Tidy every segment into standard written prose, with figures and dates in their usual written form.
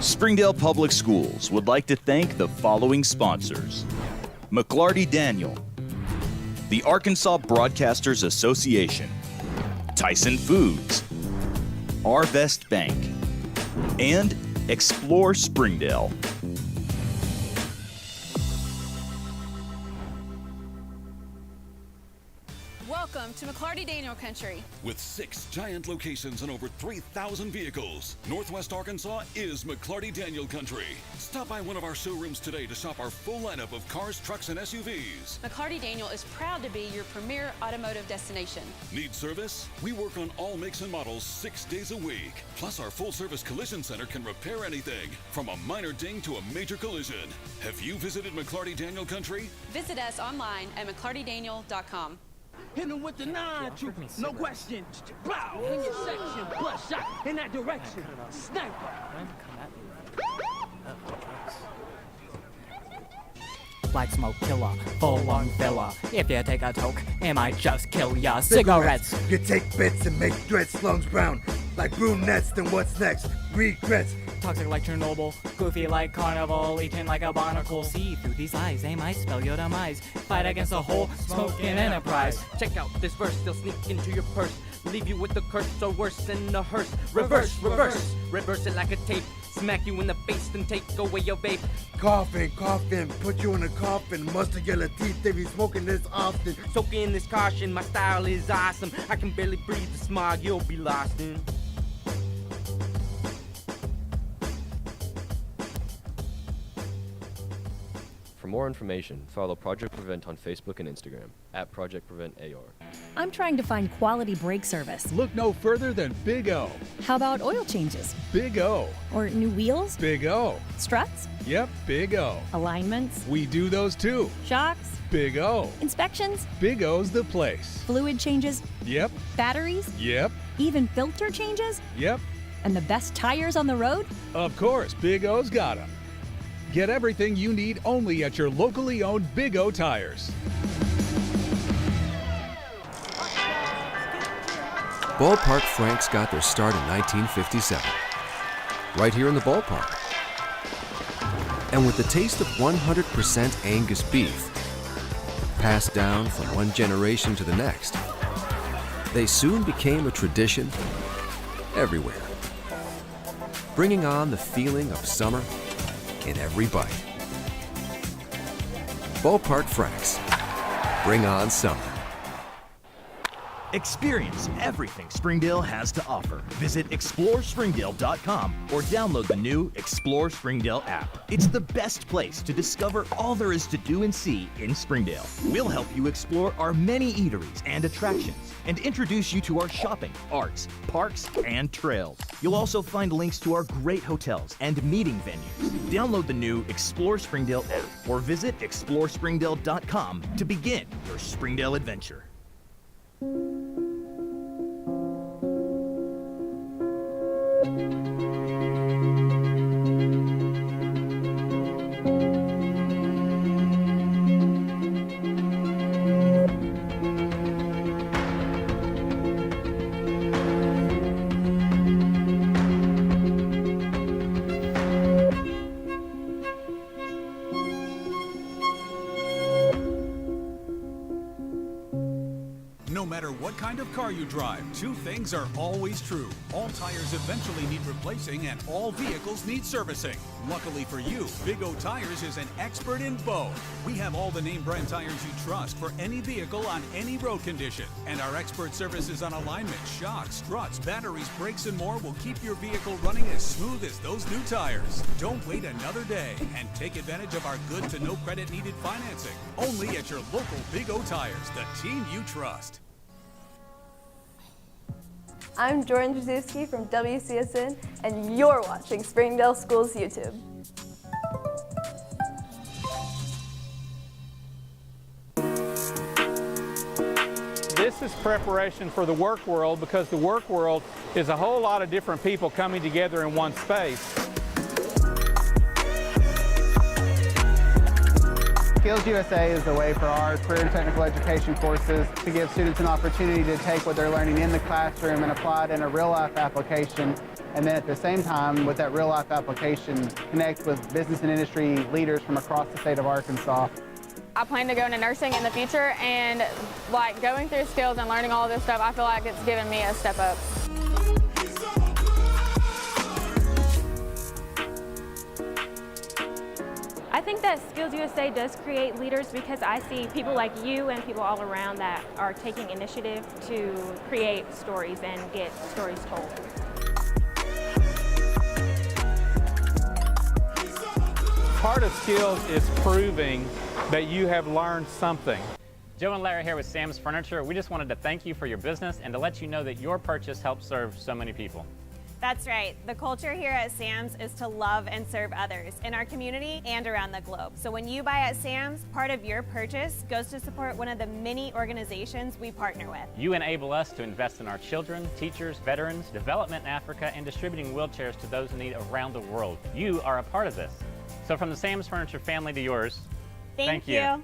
Springdale Public Schools would like to thank the following sponsors: McLarty Daniel, the Arkansas Broadcasters Association, Tyson Foods, Our Best Bank, and Explore Springdale. Welcome to McLarty Daniel Country. With 6 giant locations and over 3,000 vehicles, Northwest Arkansas is McLarty Daniel Country. Stop by one of our showrooms today to shop our full lineup of cars, trucks, and SUVs. McLarty Daniel is proud to be your premier automotive destination. Need service? We work on all makes and models 6 days a week. Plus, our full-service collision center can repair anything, from a minor ding to a major collision. Have you visited McLarty Daniel Country? Visit us online at mclartydaniel.com. Hit him with the 9 true, no question. Blow in your section, bloodshot in that direction. Sniper. Black smoke killer, full-on filler. If you take a toke, it might just kill ya. Cigarettes. You take bits and make threats, lungs brown. Like brunettes, then what's next? Regrets. Toxic like Chernobyl, goofy like Carnival, eating like a barnacle. See through these eyes, they might spell your demise. Fight against the whole smoking enterprise. Check out this verse, they'll sneak into your purse. Leave you with a curse or worse than a hearse. Reverse, reverse, reverse it like a tape. Smack you in the face, then take away your vape. Coughing, put you in a coffin. Mustard yellow teeth, they be smoking this often. Soak in this caution, my style is awesome. I can barely breathe the smog you'll be lost in. For more information, follow Project Prevent on Facebook and Instagram at Project Prevent AR. I'm trying to find quality brake service. Look no further than Big O. How about oil changes? Big O. Or new wheels? Big O. Struts? Yep, Big O. Alignments? We do those too. Shocks? Big O. Inspections? Big O's the place. Fluid changes? Yep. Batteries? Yep. Even filter changes? Yep. And the best tires on the road? Of course, Big O's got 'em. Get everything you need only at your locally owned Big O Tires. Ballpark Franks got their start in 1957, right here in the ballpark. And with the taste of 100% Angus beef, passed down from one generation to the next, they soon became a tradition everywhere, bringing on the feeling of summer in every bite. Ballpark Franks, bring on summer. Experience everything Springdale has to offer. Visit ExploreSpringdale.com or download the new Explore Springdale app. It's the best place to discover all there is to do and see in Springdale. We'll help you explore our many eateries and attractions and introduce you to our shopping, arts, parks, and trails. You'll also find links to our great hotels and meeting venues. Download the new Explore Springdale app or visit ExploreSpringdale.com to begin your Springdale adventure. No matter what kind of car you drive, 2 things are always true. All tires eventually need replacing and all vehicles need servicing. Luckily for you, Big O Tires is an expert in both. We have all the name brand tires you trust for any vehicle on any road condition. And our expert services on alignment, shocks, struts, batteries, brakes, and more will keep your vehicle running as smooth as those new tires. Don't wait another day and take advantage of our good to no credit needed financing. Only at your local Big O Tires, the team you trust. I'm Jordan Drzeski from WCSN, and you're watching Springdale Schools YouTube. This is preparation for the work world, because the work world is a whole lot of different people coming together in one space. Skills USA is a way for our career and technical education courses to give students an opportunity to take what they're learning in the classroom and apply it in a real-life application, and then at the same time, with that real-life application, connect with business and industry leaders from across the state of Arkansas. I plan to go into nursing in the future, and like going through skills and learning all this stuff, I feel like it's given me a step up. I think that Skills USA does create leaders because I see people like you and people all around that are taking initiative to create stories and get stories told. Part of skills is proving that you have learned something. Joe and Larry here with Sam's Furniture. We just wanted to thank you for your business and to let you know that your purchase helps serve so many people. That's right. The culture here at Sam's is to love and serve others in our community and around the globe. So when you buy at Sam's, part of your purchase goes to support one of the many organizations we partner with. You enable us to invest in our children, teachers, veterans, development in Africa, and distributing wheelchairs to those in need around the world. You are a part of this. So from the Sam's Furniture family to yours, thank you.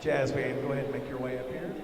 Jazz band, go ahead and make your way up here.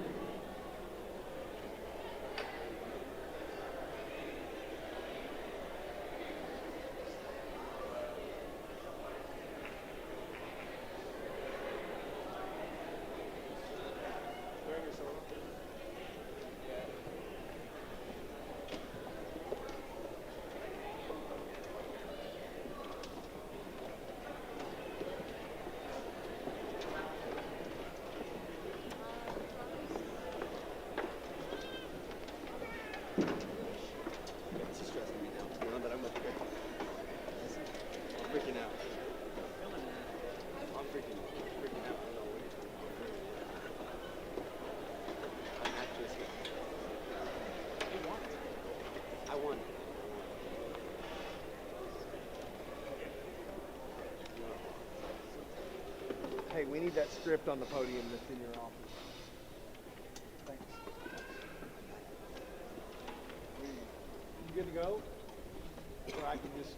we need that script on the podium that's in your office. Thanks. You good to go? So I can just,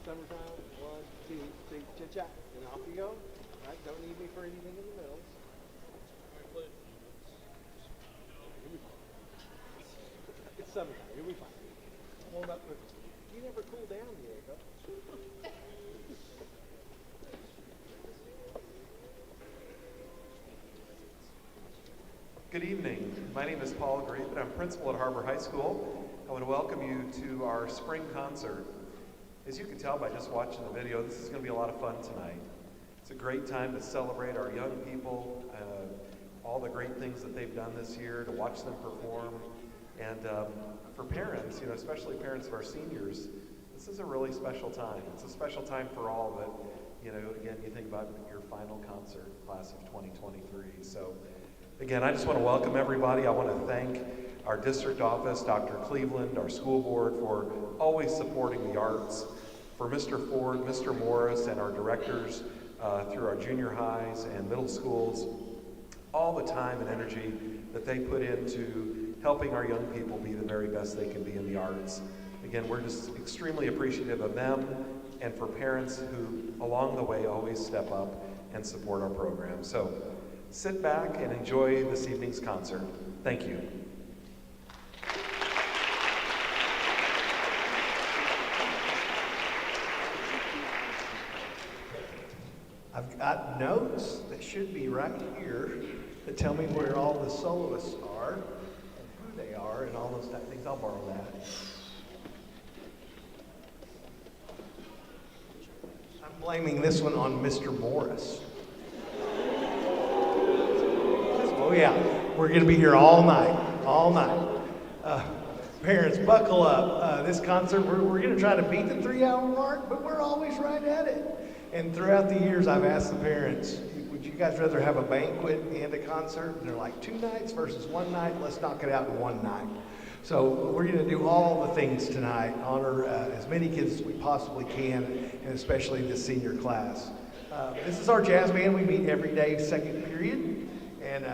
summertime, 1, 2, 3, cha-cha, and off you go. All right, don't need me for anything in the middle. It's summertime, you'll be fine. Hold up. You never cool down, Diego. Good evening. My name is Paul Grieve, and I'm principal at Har-Ber High School. I want to welcome you to our spring concert. As you can tell by just watching the video, this is going to be a lot of fun tonight. It's a great time to celebrate our young people, all the great things that they've done this year, to watch them perform. And for parents, especially parents of our seniors, this is a really special time. It's a special time for all, but, again, you think about your final concert, class of 2023. So, again, I just want to welcome everybody. I want to thank our district office, Dr. Cleveland, our school board, for always supporting the arts, for Mr. Ford, Mr. Morris, and our directors through our junior highs and middle schools, all the time and energy that they put into helping our young people be the very best they can be in the arts. Again, we're just extremely appreciative of them and for parents who, along the way, always step up and support our program. So sit back and enjoy this evening's concert. Thank you. I've got notes that should be right here that tell me where all the soloists are and who they are and all those type of things. I'll borrow that. I'm blaming this one on Mr. Morris. Oh yeah, we're going to be here all night, all night. Parents, buckle up. This concert, we're going to try to beat the 3-hour mark, but we're always right at it. And throughout the years, I've asked the parents, would you guys rather have a banquet and a concert? And they're like, 2 nights versus 1 night. Let's knock it out in 1 night. So we're going to do all the things tonight, honor as many kids as we possibly can, and especially this senior class. This is our jazz band. We meet every day, second period. And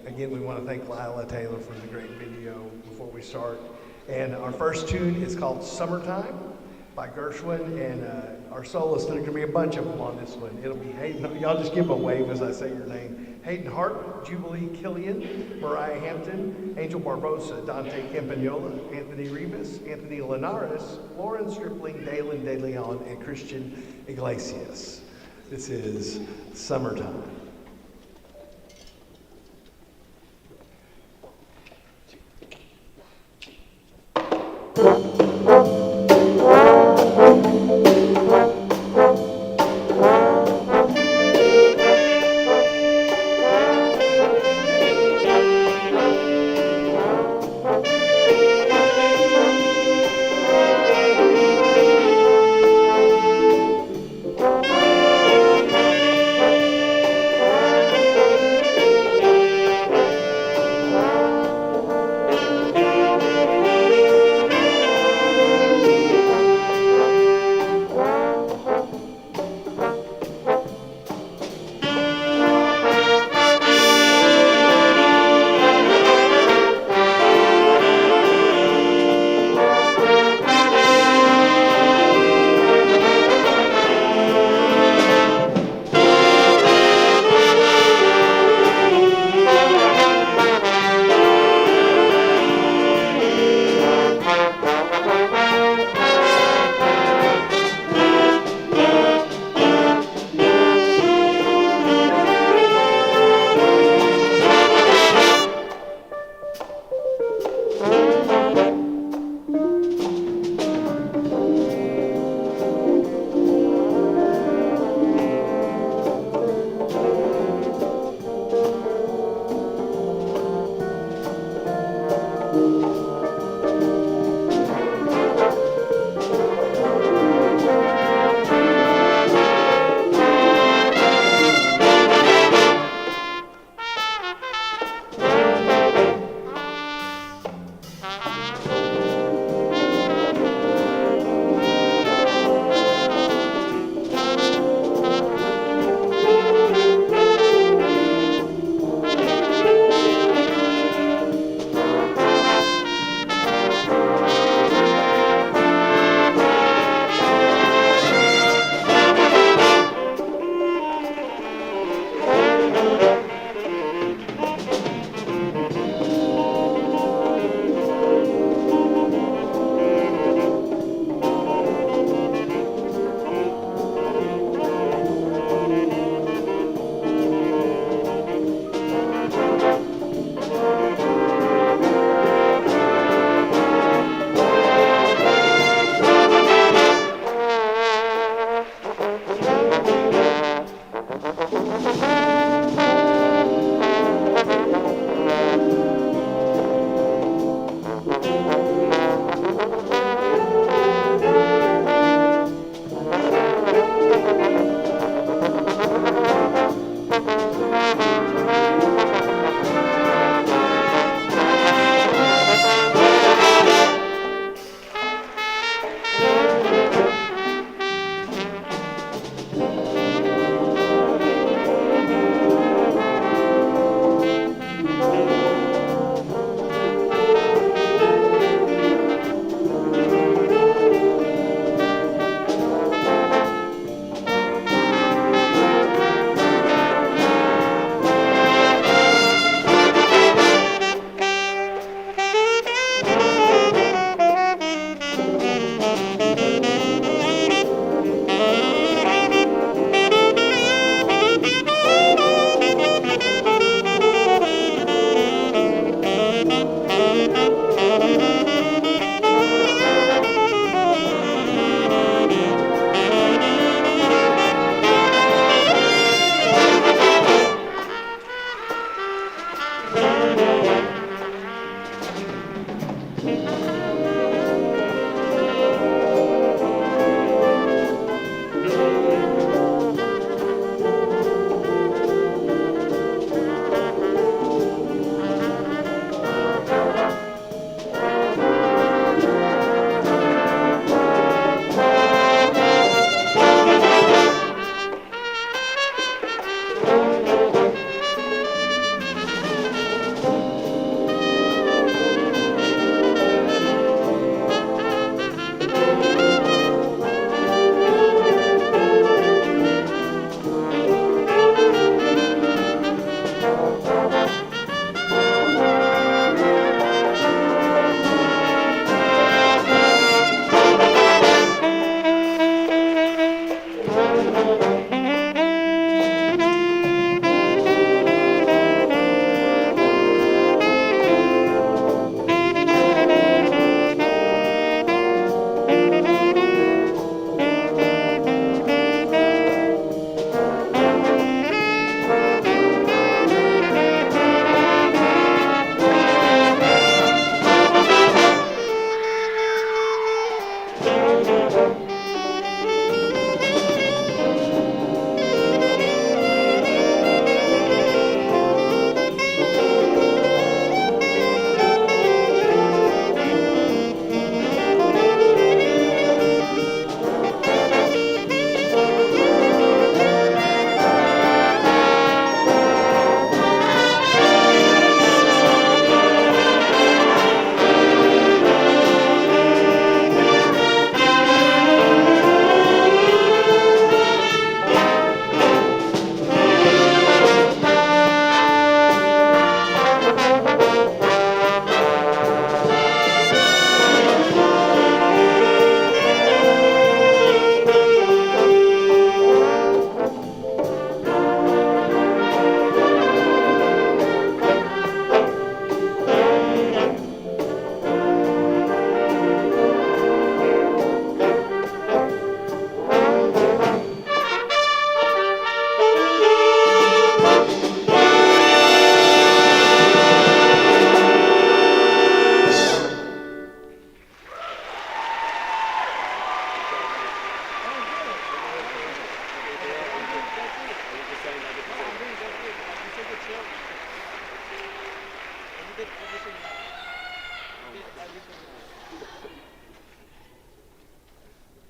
again, we want to thank Lila Taylor for the great video before we start. And our first tune is called Summertime by Gershwin, and our soloists, there are going to be a bunch of them on this one. It'll be Hayden, y'all just give a wave as I say your name. Hayden Hart, Jubilee Killian, Mariah Hampton, Angel Barbosa, Dante Campagnola, Anthony Rivas, Anthony Linares, Lauren Stripling, Dalen De Leon, and Christian Iglesias. This is Summertime.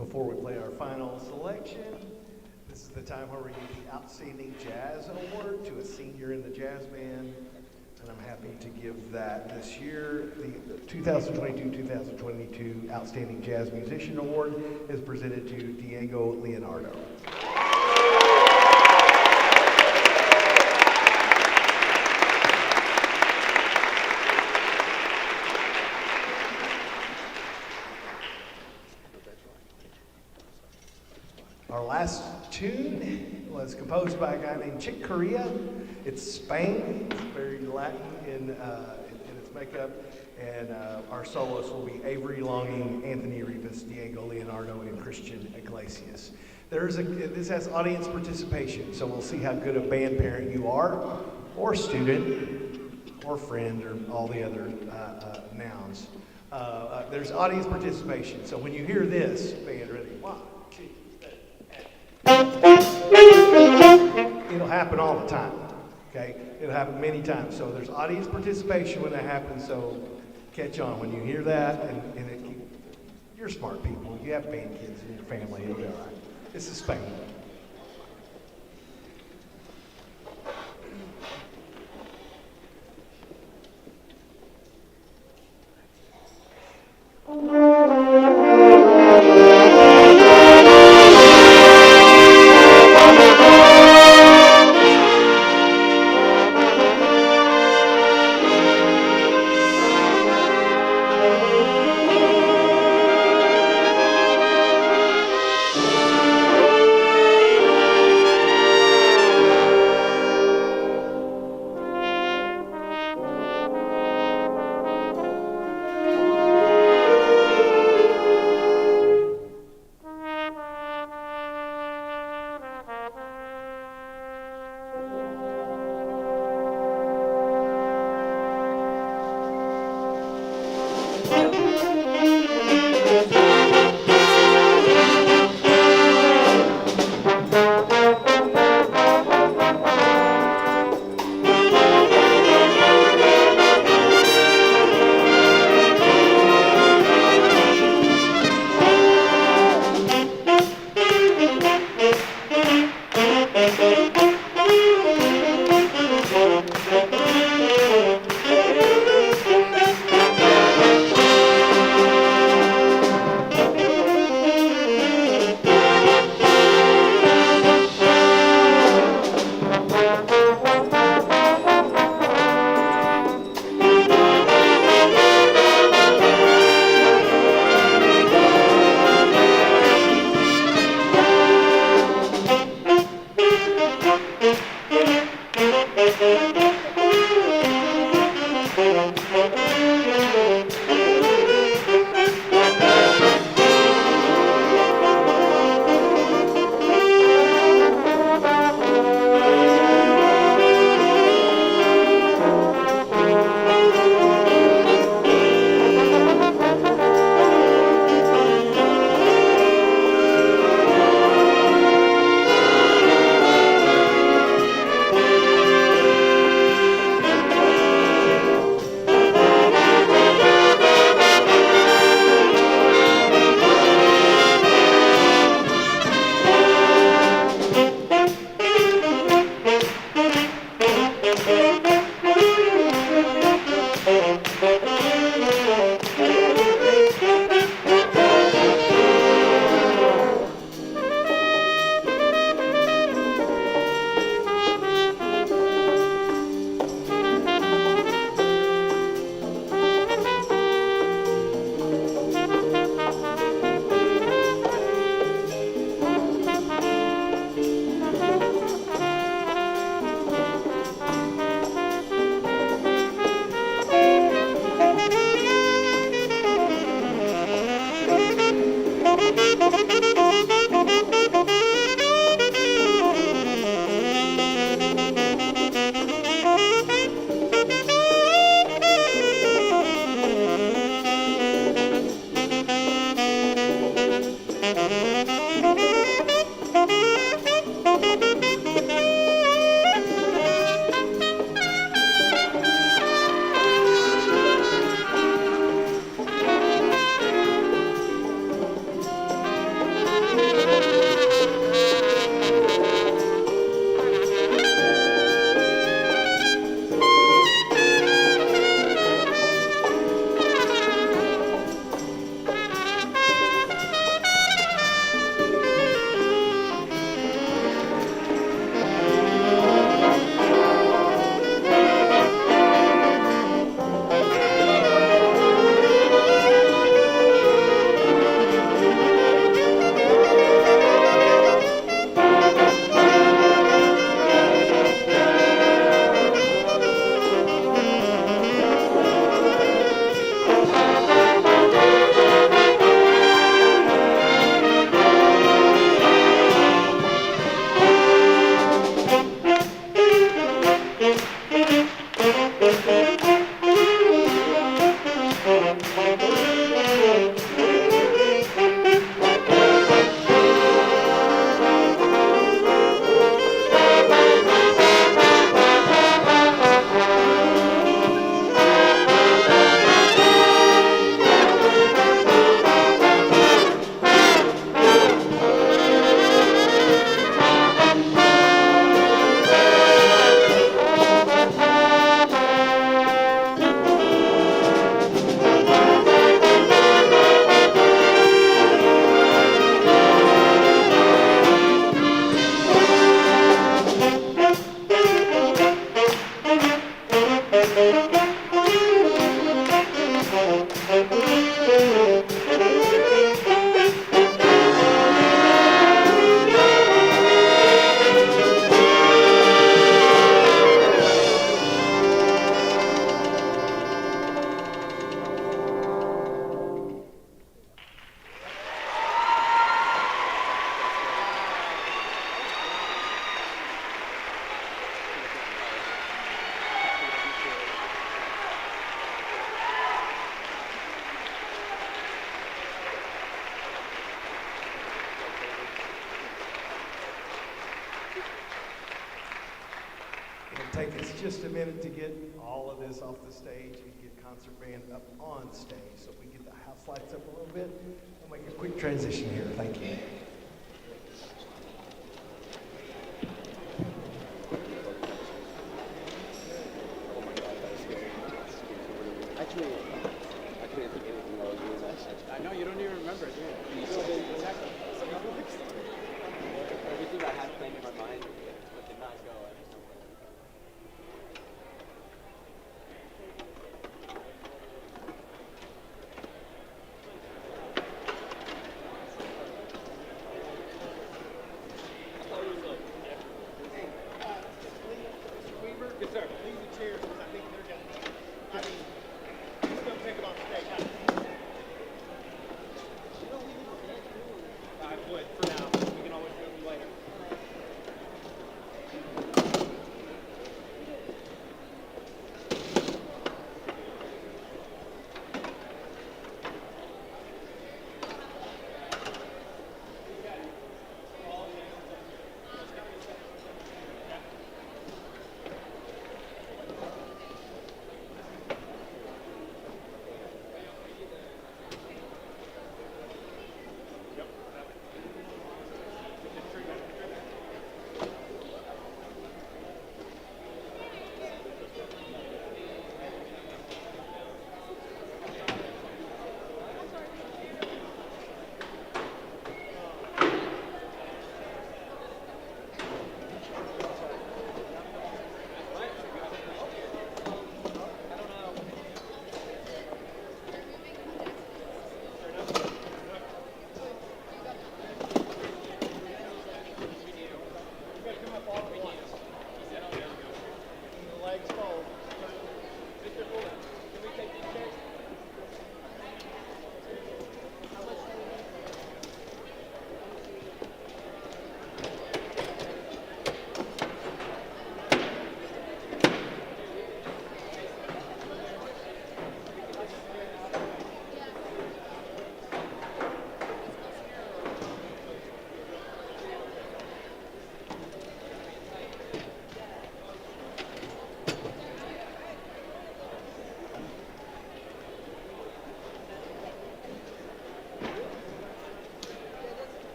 Before we play our final selection, this is the time where we give the Outstanding Jazz Award to a senior in the jazz band. And I'm happy to give that this year. The 2022-2022 Outstanding Jazz Musician Award is presented to Diego Leonardo. Our last tune was composed by a guy named Chick Corea. It's Spain. It's very Latin in its makeup. And our soloists will be Avery Longing, Anthony Rivas, Diego Leonardo, and Christian Iglesias. This has audience participation, so we'll see how good a band parent you are, or student, or friend, or all the other nouns. There's audience participation, so when you hear this, band ready, 1, 2, 3. It'll happen all the time, okay? It'll happen many times. So there's audience participation when that happens, so catch on. When you hear that, you're smart people. You have band kids in your family, it'll be all right. This is Spain. take us just a minute to get all of this off the stage and get concert band up on stage. So if we get the house lights up a little bit, we'll make a quick transition here. Thank you. Actually, I couldn't think anything that was really nice. I know, you don't even remember it, do you? Everything I had planned in my mind, but did not go. I just don't know. Yes, sir. Leave the chairs because I think they're going to, I mean, he's going to take them off stage. You don't leave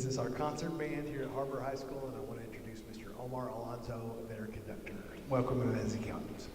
This is our concert band here at Har-Ber High School, and I want to introduce Mr. Omar Alonso, their conductor. Welcome him as he comes.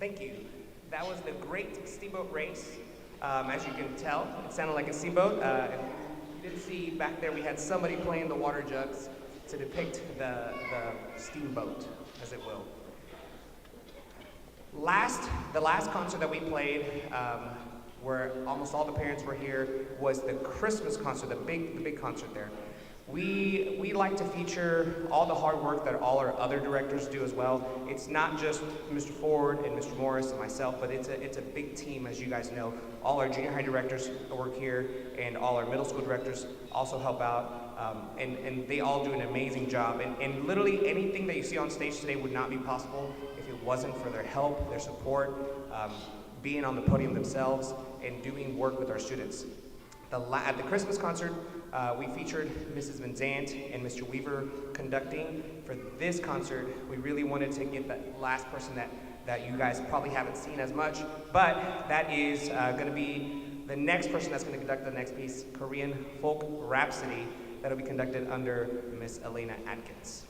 Thank you. That was the Great Steamboat Race. As you can tell, it sounded like a steamboat. And you did see back there we had somebody playing the water jugs to depict the steamboat, as it will. The last concert that we played, where almost all the parents were here, was the Christmas concert, the big concert there. We like to feature all the hard work that all our other directors do as well. It's not just Mr. Ford and Mr. Morris and myself, but it's a big team, as you guys know. All our junior high directors work here, and all our middle school directors also help out, and they all do an amazing job. And literally anything that you see on stage today would not be possible if it wasn't for their help, their support, being on the podium themselves, and doing work with our students. At the Christmas concert, we featured Mrs. Van Zandt and Mr. Weaver conducting. For this concert, we really wanted to get that last person that you guys probably haven't seen as much, but that is going to be the next person that's going to conduct the next piece, Korean Folk Rhapsody, that'll be conducted under Miss Elena Atkins.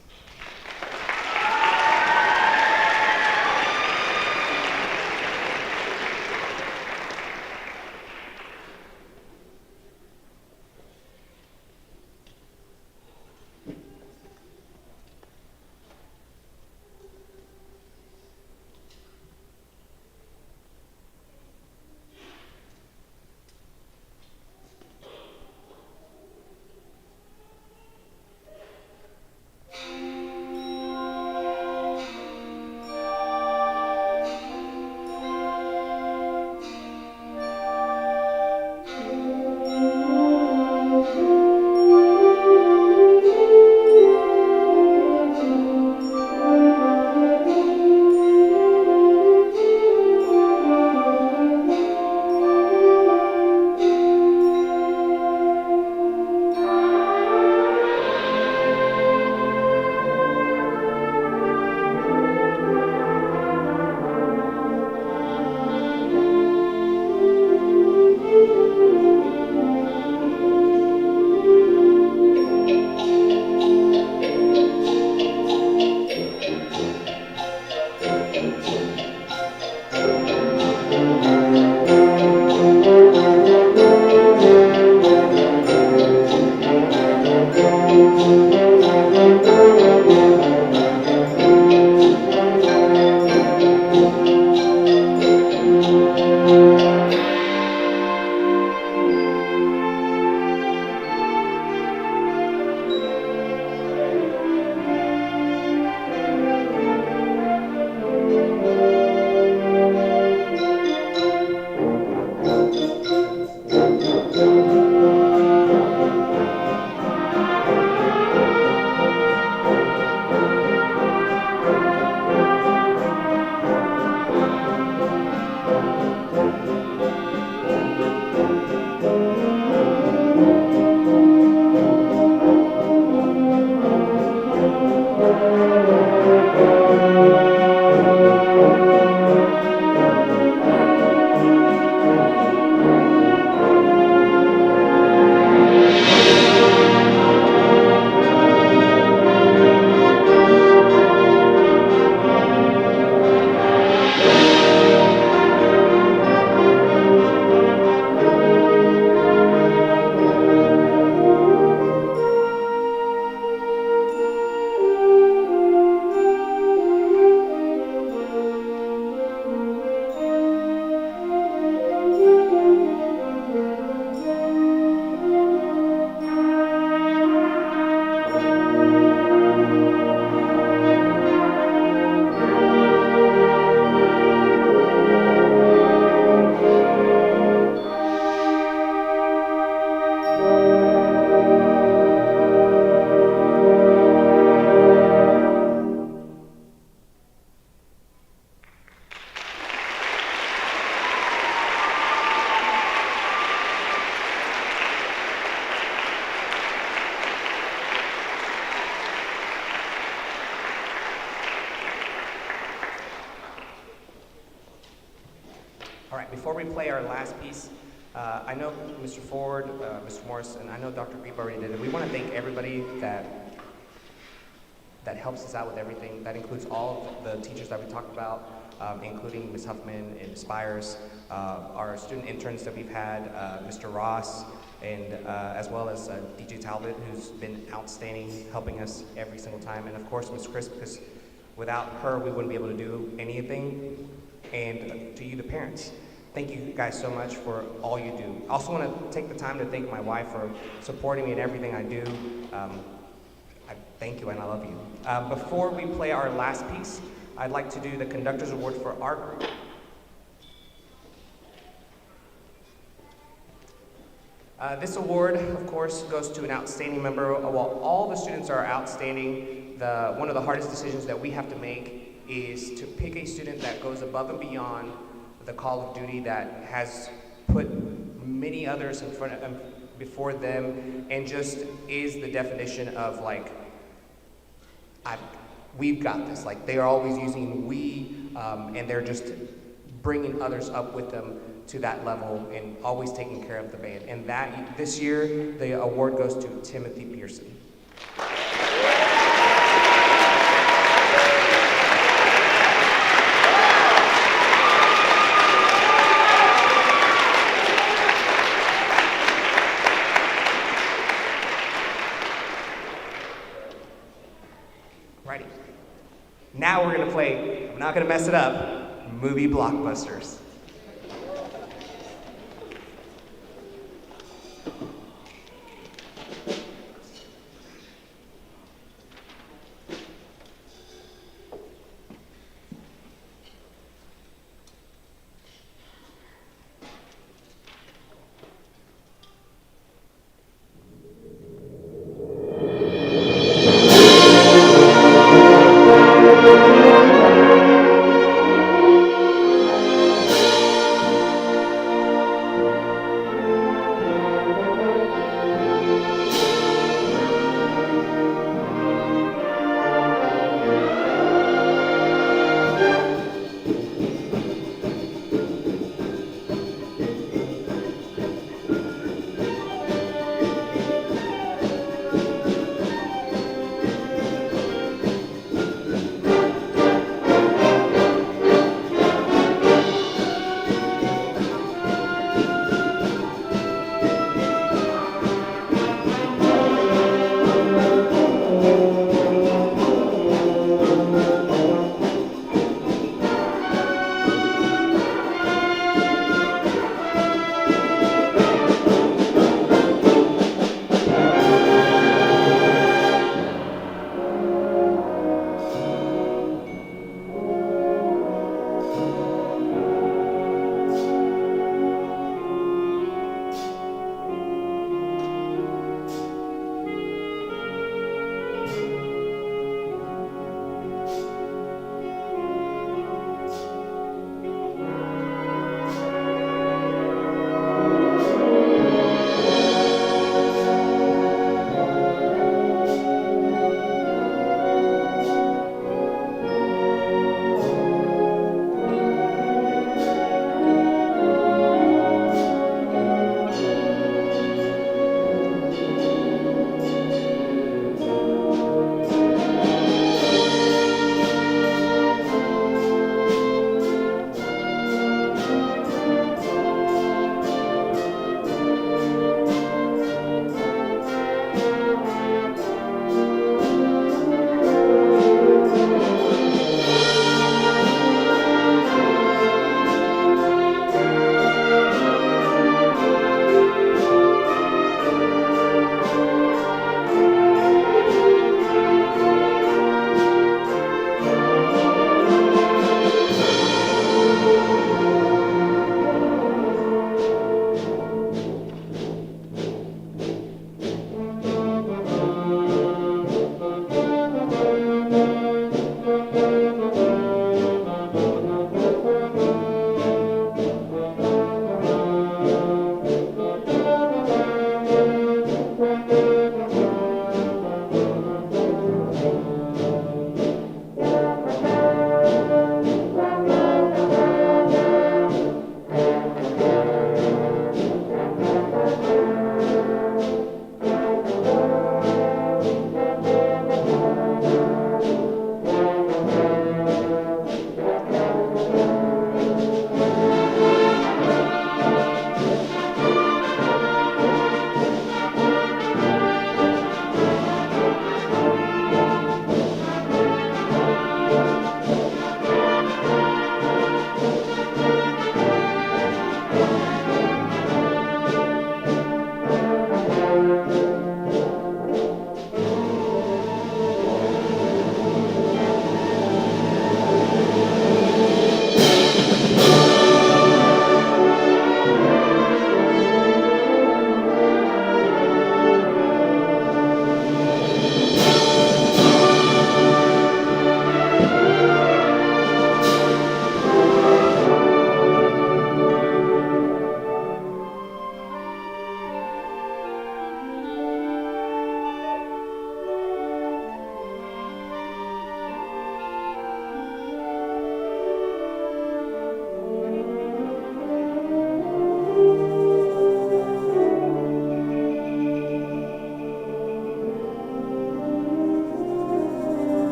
All right, before we play our last piece, I know Mr. Ford, Mr. Morris, and I know Dr. Grebe already did it. We want to thank everybody that helps us out with everything. That includes all of the teachers that we talked about, including Ms. Huffman and Ms. Byers, our student interns that we've had, Mr. Ross, and as well as DJ Talbot, who's been outstanding, helping us every single time, and of course Ms. Chris, because without her we wouldn't be able to do anything, and to you, the parents. Thank you guys so much for all you do. I also want to take the time to thank my wife for supporting me in everything I do. I thank you and I love you. Before we play our last piece, I'd like to do the Conductor's Award for our group. This award, of course, goes to an outstanding member. While all the students are outstanding, one of the hardest decisions that we have to make is to pick a student that goes above and beyond the call of duty, that has put many others in front of before them, and just is the definition of like, we've got this. Like, they are always using we, and they're just bringing others up with them to that level and always taking care of the band. And this year, the award goes to Timothy Pearson. Now we're gonna play, I'm not gonna mess it up, movie blockbusters.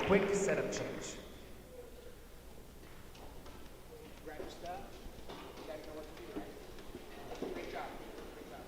quick setup change. Grab your stuff. You gotta know what to do, right? Great job. Great job.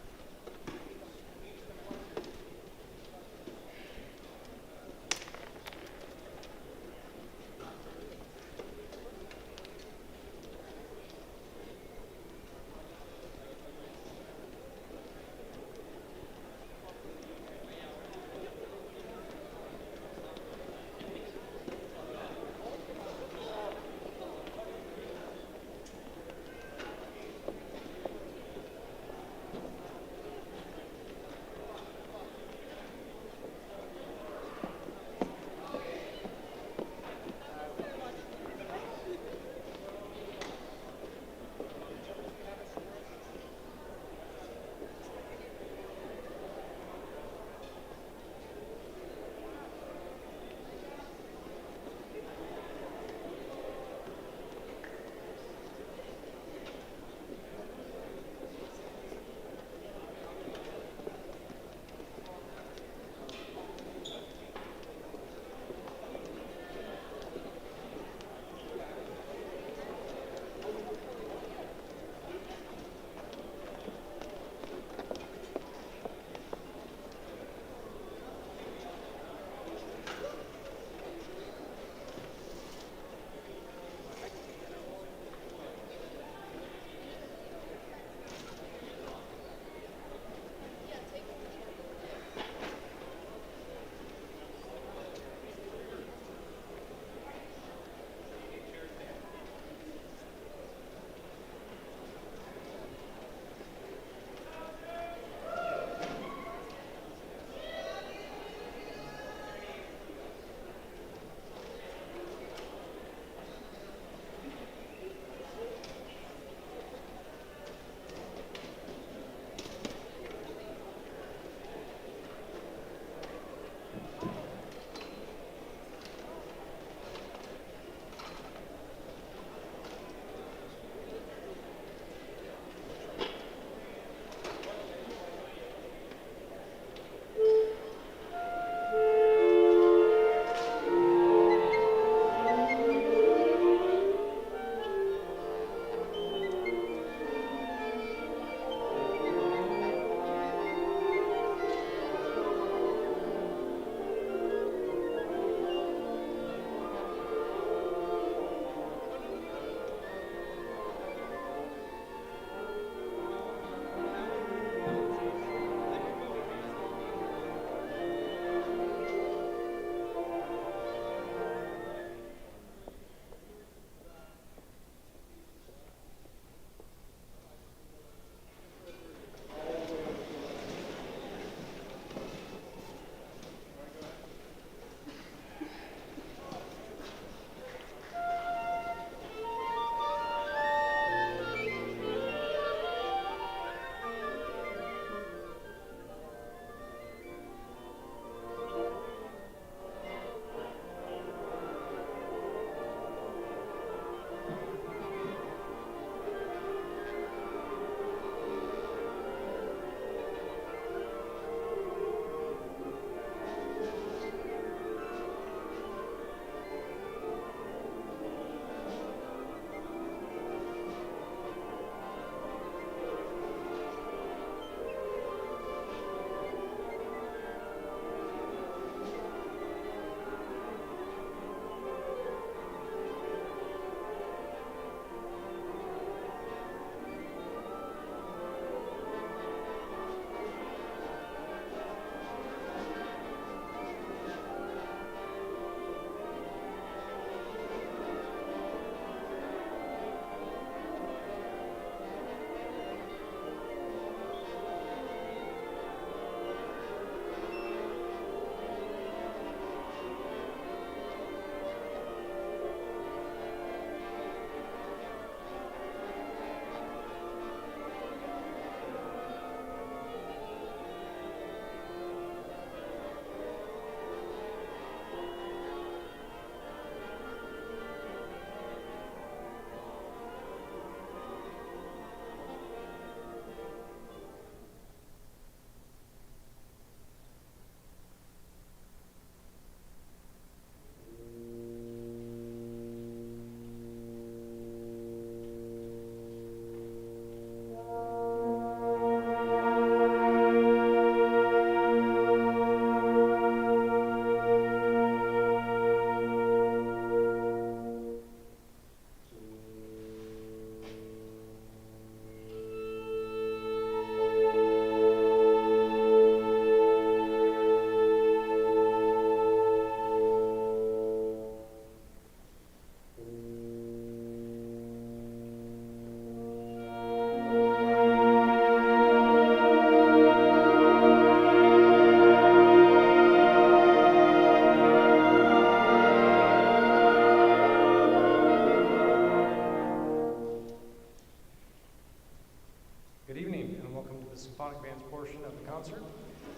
portion of the concert.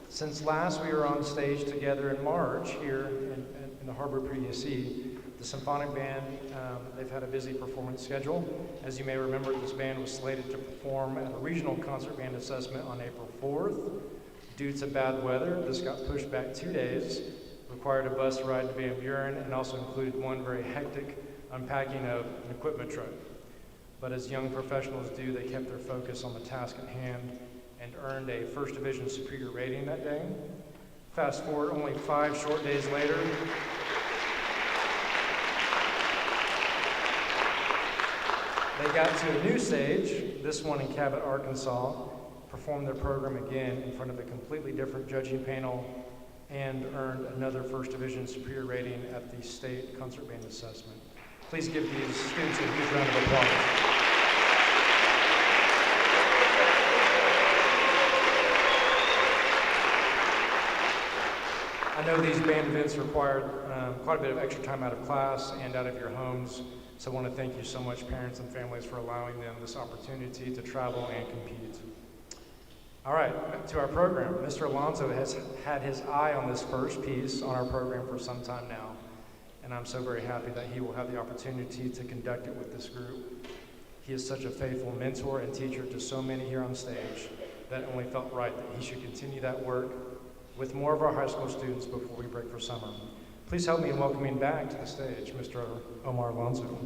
Since last we were on stage together in March here in the Har-Ber PDC, the Symphonic Band, they've had a busy performance schedule. As you may remember, this band was slated to perform at a regional concert band assessment on April 4th. Due to bad weather, this got pushed back 2 days, required a bus ride to Van Buren, and also included one very hectic unpacking of an equipment truck. But as young professionals do, they kept their focus on the task at hand and earned a First Division Superior rating that day. Fast forward only 5 short days later, they got to a new stage, this one in Cabot, Arkansas, performed their program again in front of a completely different judging panel and earned another First Division Superior rating at the State Concert Band Assessment. Please give these students a huge round of applause. I know these band events required quite a bit of extra time out of class and out of your homes, so I want to thank you so much, parents and families, for allowing them this opportunity to travel and compete. All right, back to our program. Mr. Alonso has had his eye on this first piece on our program for some time now, and I'm so very happy that he will have the opportunity to conduct it with this group. He is such a faithful mentor and teacher to so many here on stage that it only felt right that he should continue that work with more of our high school students before we break for summer. Please help me in welcoming back to the stage Mr. Omar Alonso.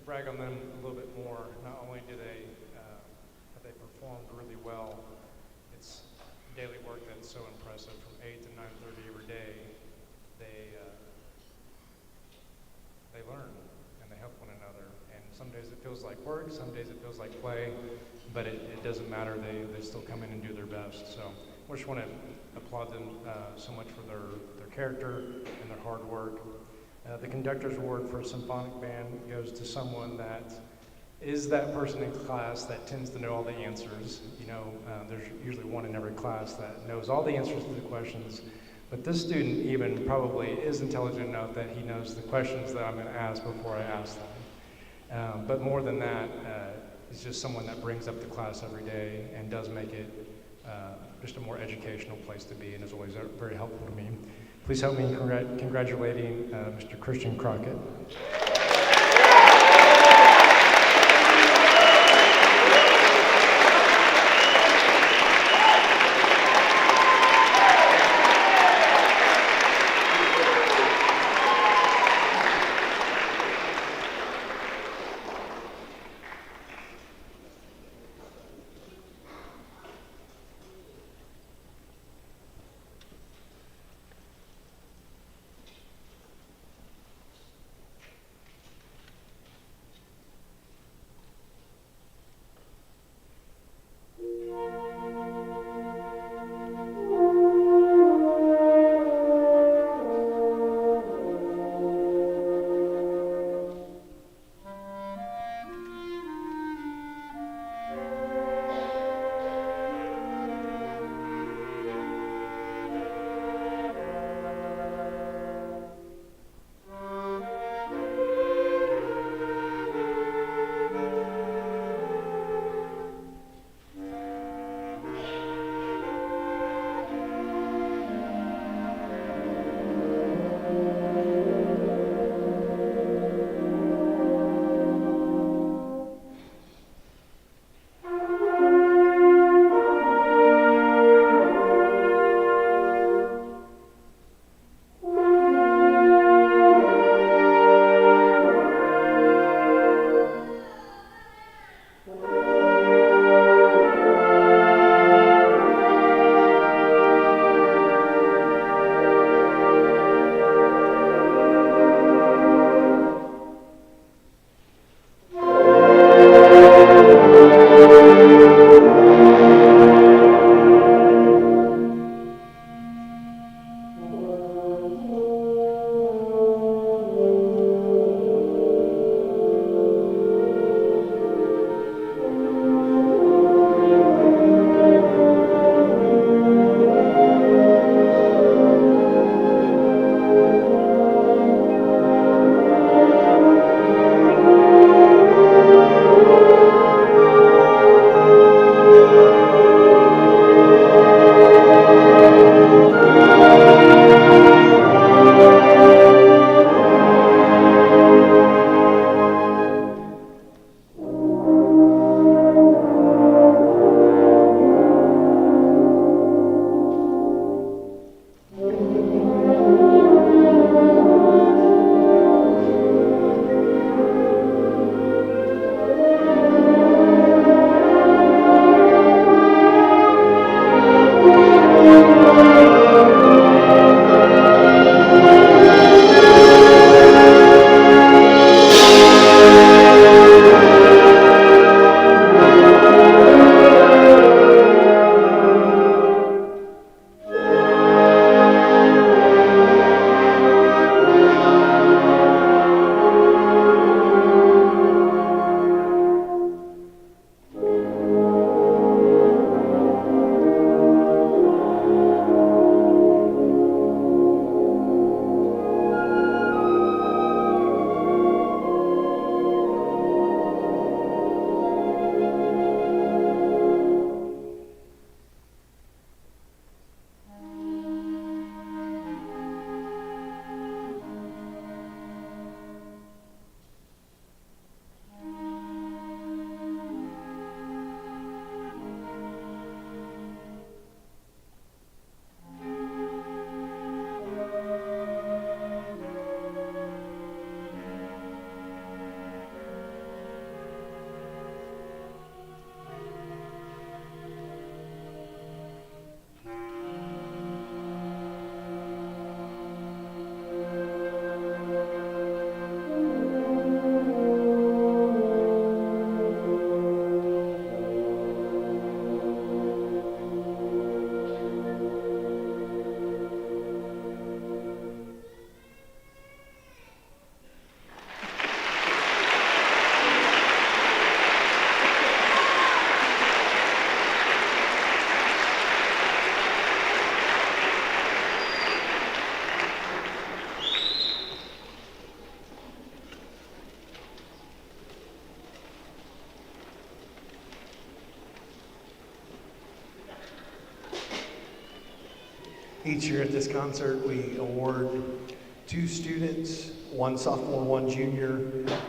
brag on them a little bit more. Not only do have they performed really well, it's daily work that's so impressive. From 8 to 9:30 every day, they learn and they help one another. And some days it feels like work, some days it feels like play, but it doesn't matter. They still come in and do their best. So I just want to applaud them so much for their character and their hard work. The conductor's award for a symphonic band goes to someone that is that person in class that tends to know all the answers. You know, there's usually one in every class that knows all the answers to the questions, but this student even probably is intelligent enough that he knows the questions that I'm going to ask before I ask them. But more than that, he's just someone that brings up the class every day and does make it just a more educational place to be, and is always very helpful to me. Please help me in congratulating Mr. Christian Crockett. Each year at this concert, we award 2 students, 1 sophomore, 1 junior,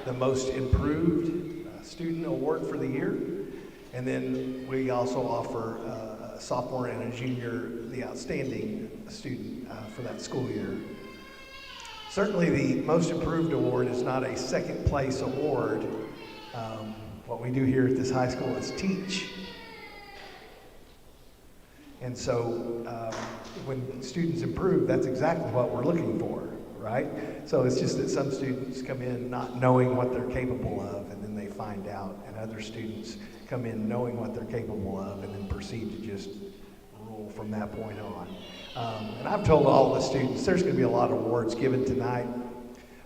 the most improved student award for the year. And then we also offer a sophomore and a junior the outstanding student for that school year. Certainly the most improved award is not a second place award. What we do here at this high school is teach. And so when students improve, that's exactly what we're looking for, right? So it's just that some students come in not knowing what they're capable of, and then they find out, and other students come in knowing what they're capable of and then proceed to just rule from that point on. And I've told all the students there's going to be a lot of awards given tonight.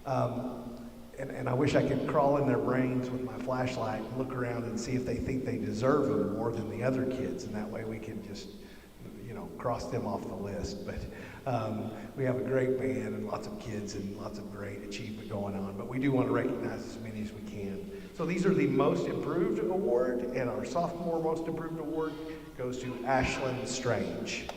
And I wish I could crawl in their brains with my flashlight and look around and see if they think they deserve them more than the other kids, and that way we can just, cross them off the list. But we have a great band and lots of kids and lots of great achievement going on, but we do want to recognize as many as we can. So these are the Most Improved Award, and our sophomore Most Improved Award goes to Ashlyn Strange.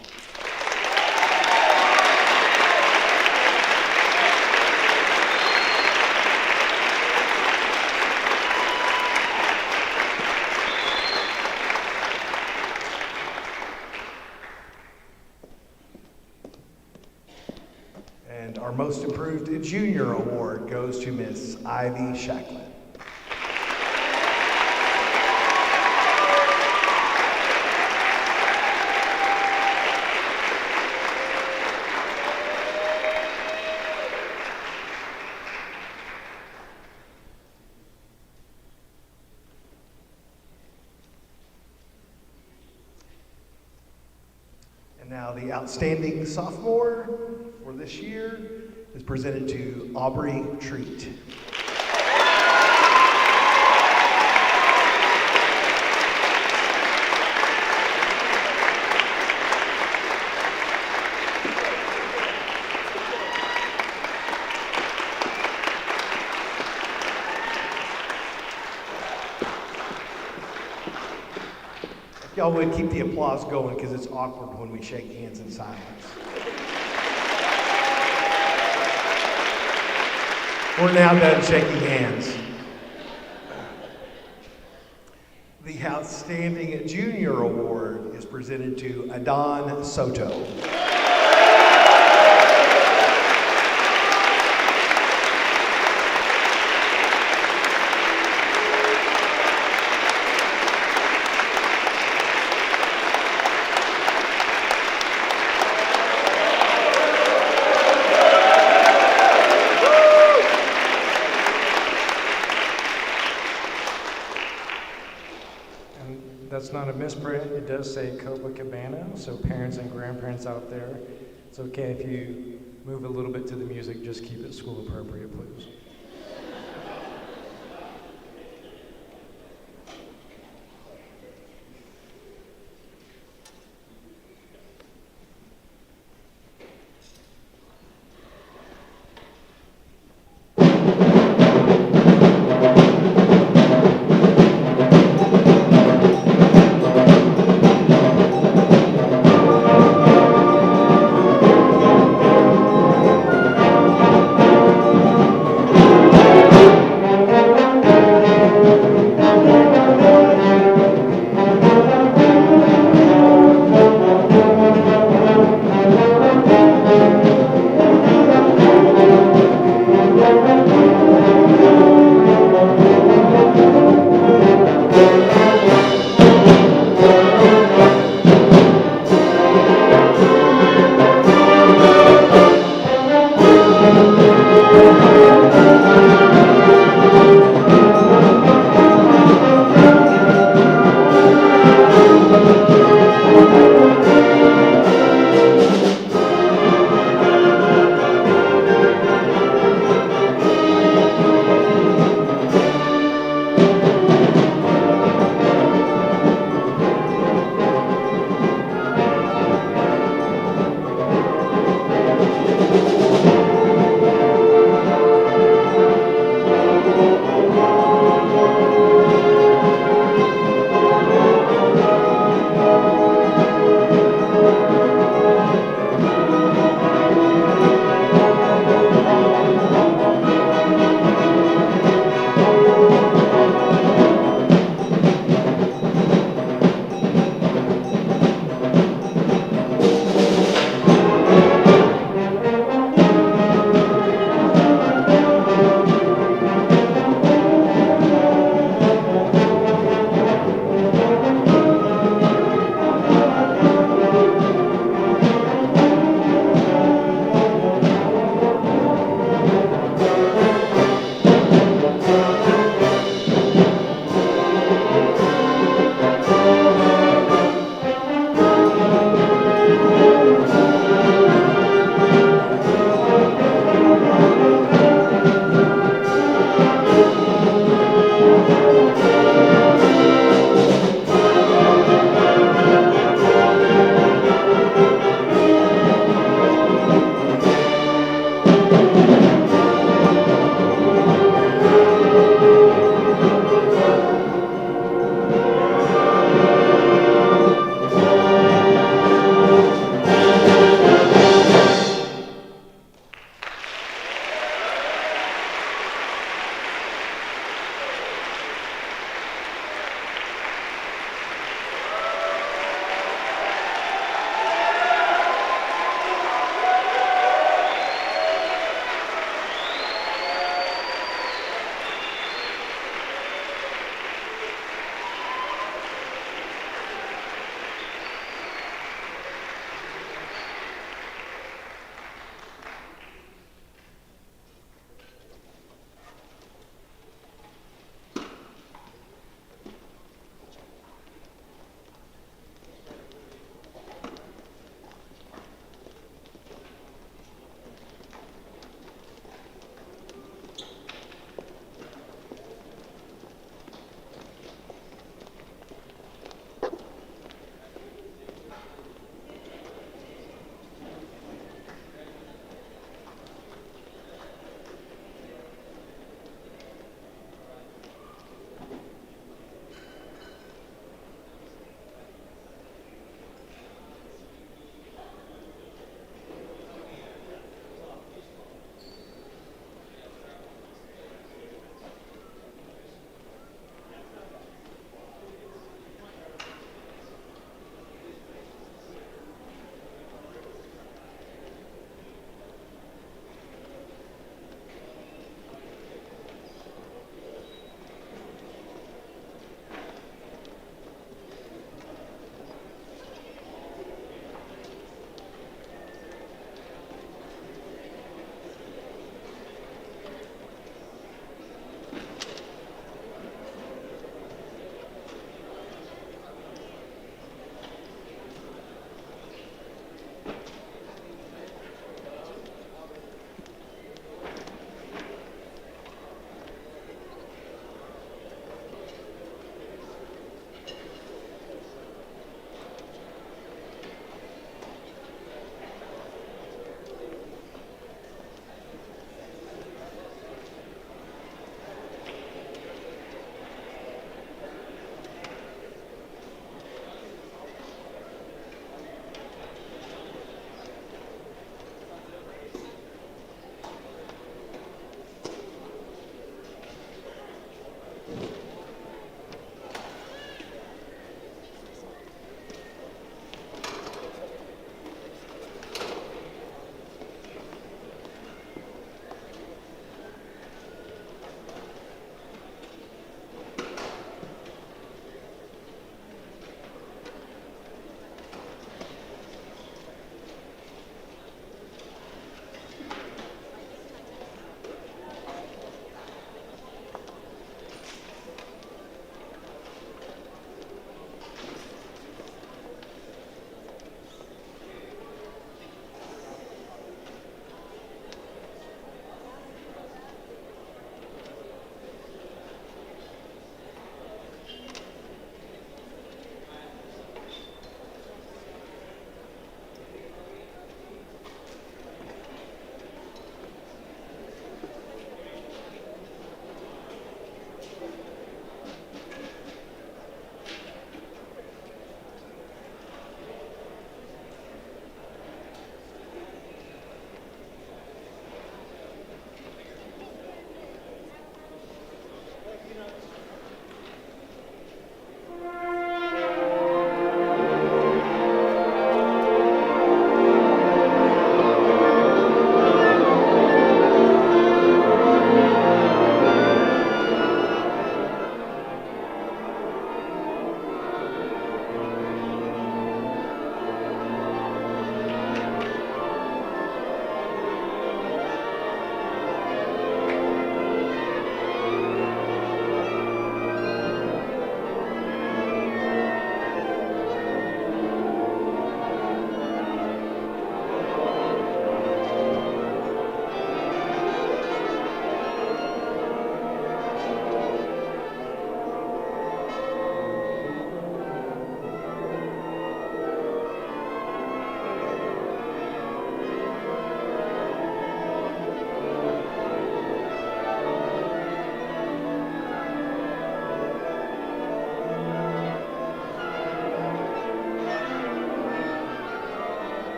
And our Most Improved Junior Award goes to Miss Ivy Shacklin. And now the Outstanding Sophomore for this year is presented to Aubrey Treat. If y'all would keep the applause going, because it's awkward when we shake hands in silence. We're now done shaking hands. The Outstanding Junior Award is presented to Adon Soto. That's not a misprint. It does say Copacabana, so parents and grandparents out there, it's okay if you move a little bit to the music, just keep it school appropriate, please.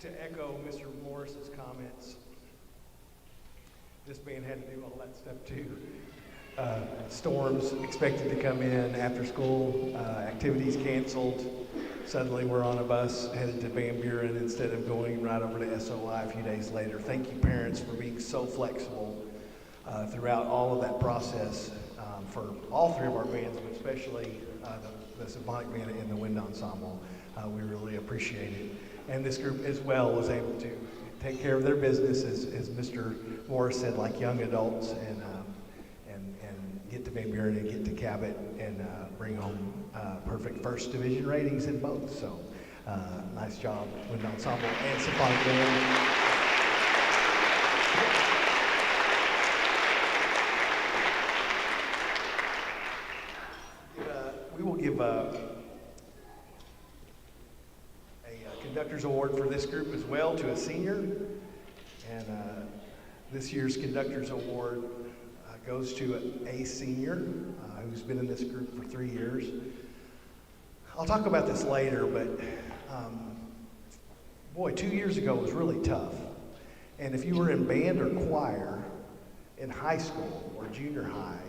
To echo Mr. Morris's comments, this band had to do all that stuff too. Storms expected to come in after school, activities canceled. Suddenly we're on a bus headed to Van Buren instead of going right over to SOI a few days later. Thank you, parents, for being so flexible throughout all of that process for all three of our bands, but especially the Symphonic band and the wind ensemble. We really appreciate it. And this group as well was able to take care of their business, as Mr. Morris said, like young adults, and get to Van Buren and get to Cabot and bring home perfect first division ratings in both. So nice job, wind ensemble and Symphonic band. We will give a Conductor's Award for this group as well to a senior. And this year's Conductor's Award goes to a senior who's been in this group for 3 years. I'll talk about this later, but boy, 2 years ago was really tough. And if you were in band or choir in high school or junior high,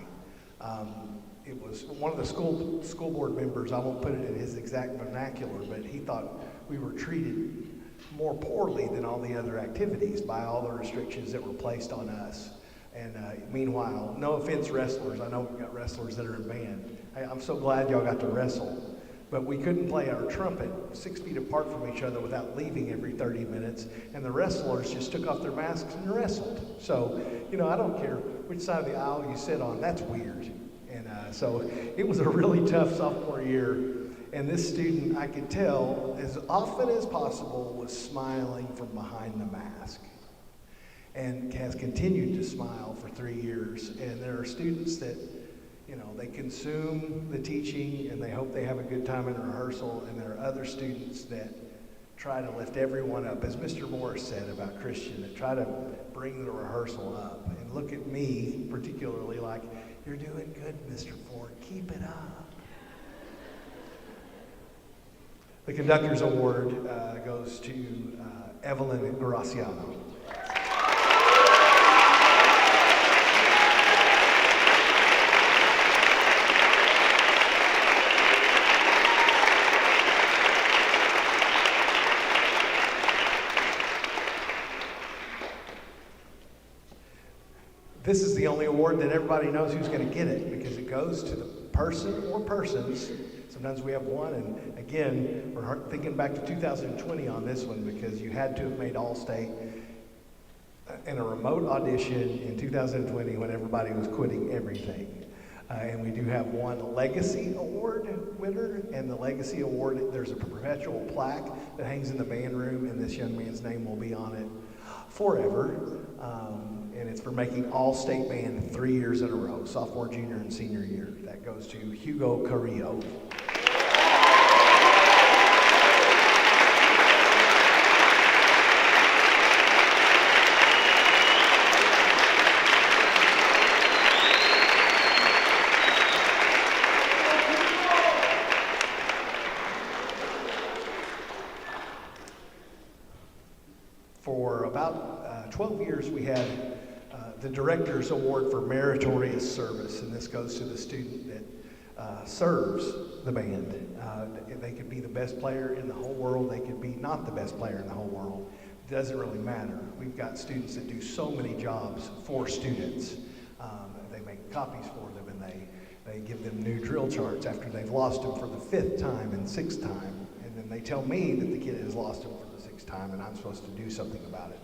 it was one of the school board members, I won't put it in his exact vernacular, but he thought we were treated more poorly than all the other activities by all the restrictions that were placed on us. And meanwhile, no offense wrestlers, I know we've got wrestlers that are in band. I'm so glad y'all got to wrestle, but we couldn't play our trumpet 6 feet apart from each other without leaving every 30 minutes, and the wrestlers just took off their masks and wrestled. So, I don't care which side of the aisle you sit on, that's weird. And so it was a really tough sophomore year, and this student, I could tell, as often as possible, was smiling from behind the mask, and has continued to smile for 3 years. And there are students that, they consume the teaching and they hope they have a good time in rehearsal, and there are other students that try to lift everyone up, as Mr. Morris said about Christian, that try to bring the rehearsal up and look at me particularly like, "You're doing good, Mr. Ford, keep it up." The Conductor's Award goes to Evelyn Graciano. This is the only award that everybody knows who's going to get it, because it goes to the person or persons. Sometimes we have one, and again, we're thinking back to 2020 on this one, because you had to have made All-State in a remote audition in 2020 when everybody was quitting everything. And we do have one Legacy Award winner, and the Legacy Award, there's a perpetual plaque that hangs in the band room, and this young man's name will be on it forever. And it's for making All-State band 3 years in a row, sophomore, junior, and senior year. That goes to Hugo Carrillo. For about 12 years, we had the Director's Award for Meritorious Service, and this goes to the student that serves the band. They could be the best player in the whole world, they could be not the best player in the whole world. It doesn't really matter. We've got students that do so many jobs for students. They make copies for them, and they give them new drill charts after they've lost them for the 5th time and 6th time, and then they tell me that the kid has lost them for the 6th time and I'm supposed to do something about it.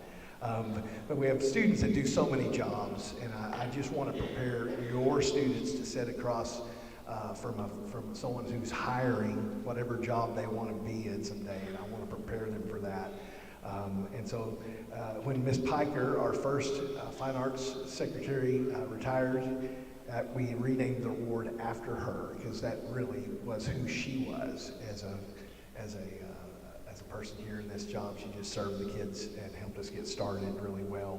But we have students that do so many jobs, and I just want to prepare your students to sit across from someone who's hiring whatever job they want to be in someday, and I want to prepare them for that. And so when Miss Piker, our first Fine Arts Secretary, retired, we renamed the award after her, because that really was who she was as a person here in this job. She just served the kids and helped us get started really well.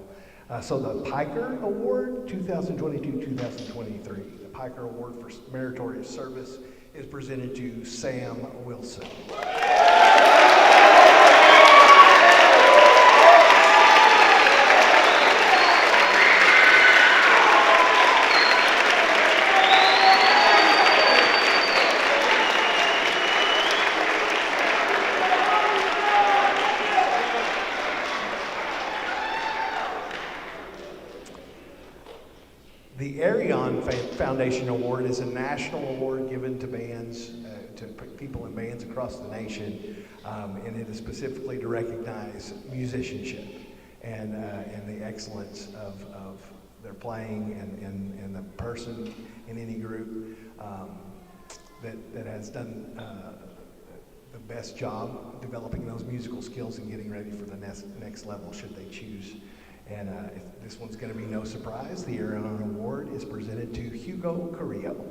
So the Piker Award 2022-2023, the Piker Award for Meritorious Service is presented to Sam Wilson. Foundation Award is a national award given to bands, to people in bands across the nation, and it is specifically to recognize musicianship and the excellence of their playing and the person in any group that has done the best job developing those musical skills and getting ready for the next level should they choose. And this one's going to be no surprise. The Aaron Award is presented to Hugo Carrillo.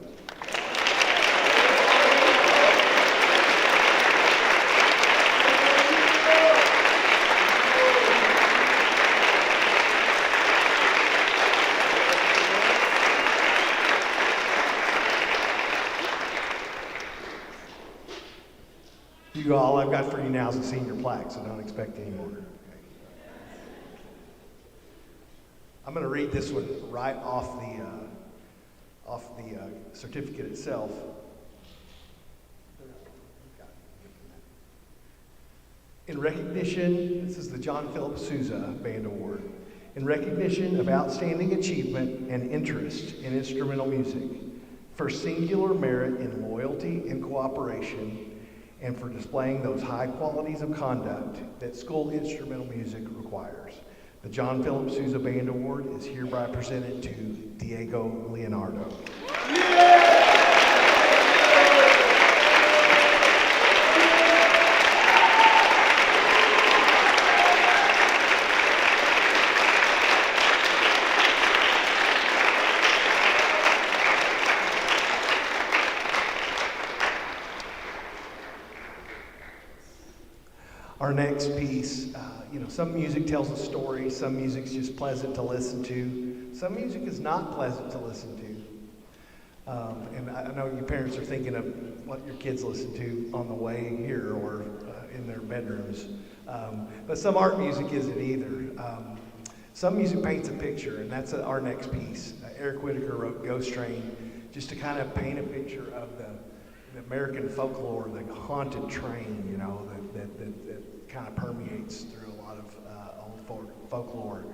Hugo, all I've got for you now is a senior plaque, so don't expect any more. I'm going to read this one right off the certificate itself. In recognition, this is the John Philip Souza Band Award. In recognition of outstanding achievement and interest in instrumental music, for singular merit in loyalty and cooperation, and for displaying those high qualities of conduct that school instrumental music requires. The John Philip Souza Band Award is hereby presented to Diego Leonardo. Our next piece, some music tells a story, some music's just pleasant to listen to, some music is not pleasant to listen to. And I know you parents are thinking of what your kids listen to on the way here or in their bedrooms. But some art music isn't either. Some music paints a picture, and that's our next piece. Eric Whitaker wrote Ghost Train just to kind of paint a picture of the American folklore, the haunted train, that kind of permeates through a lot of old folklore.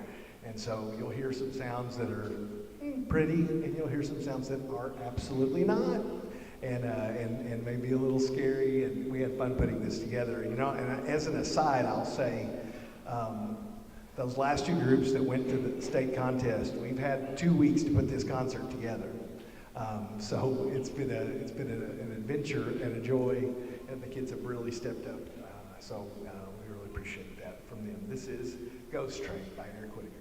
And so you'll hear some sounds that are pretty, and you'll hear some sounds that are absolutely not, and maybe a little scary. And we had fun putting this together. And as an aside, I'll say, those last two groups that went to the state contest, we've had 2 weeks to put this concert together. So it's been an adventure and a joy, and the kids have really stepped up. So we really appreciate that from them. This is Ghost Train by Eric Whitaker.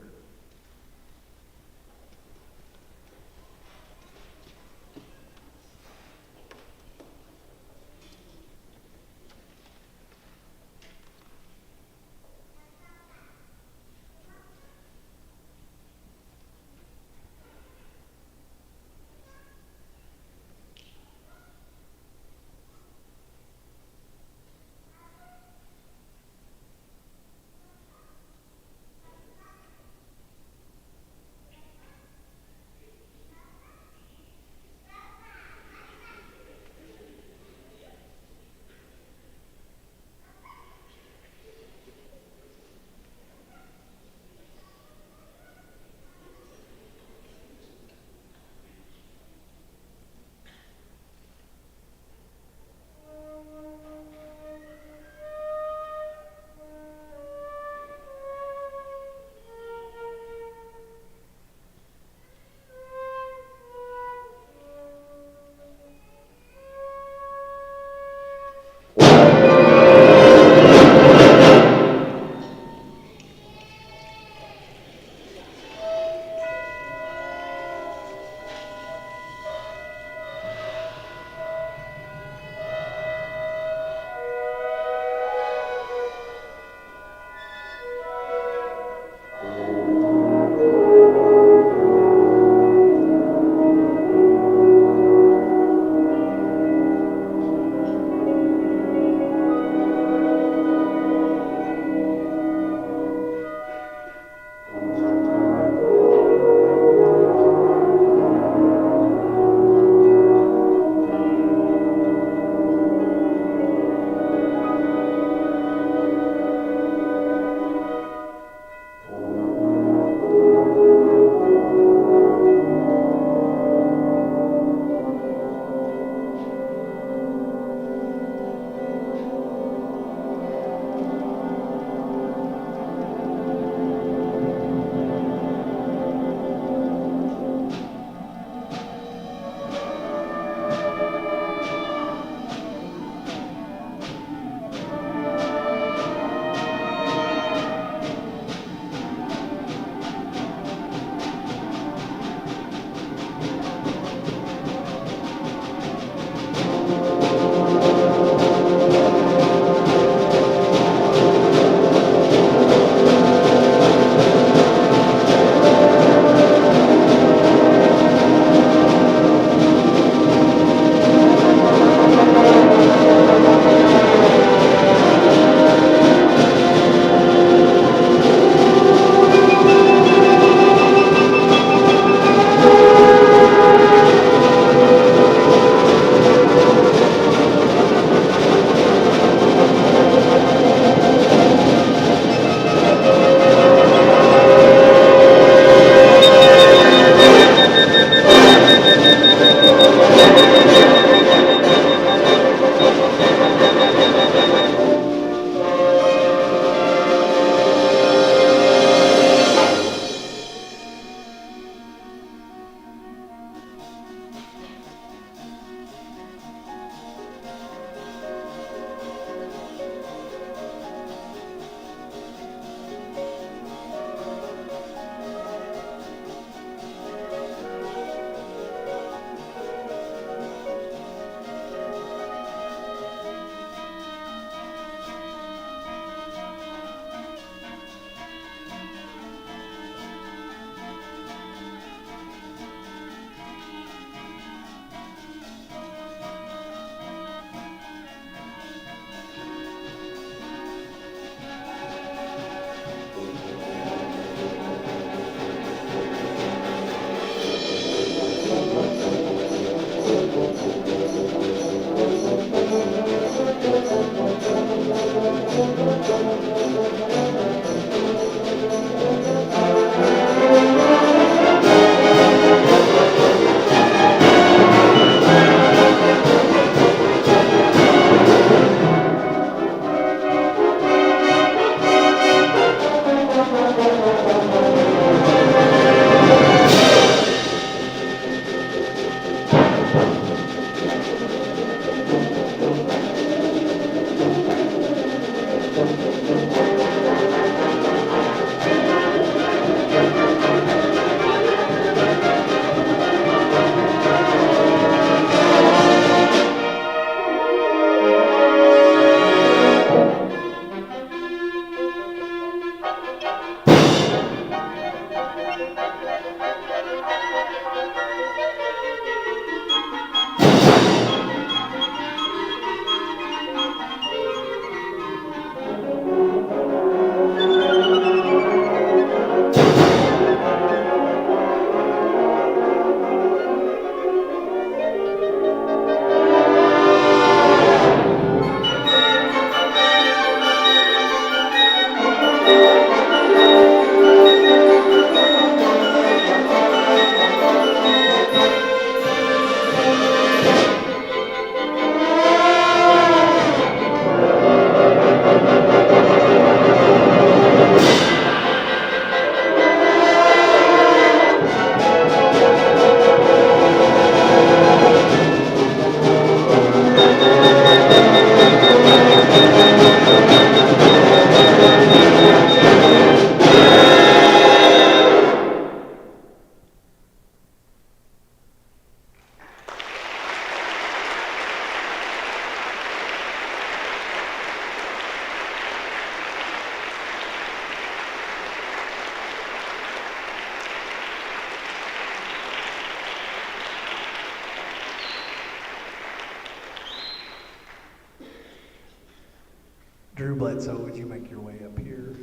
Drew Bledsoe, would you make your way up here?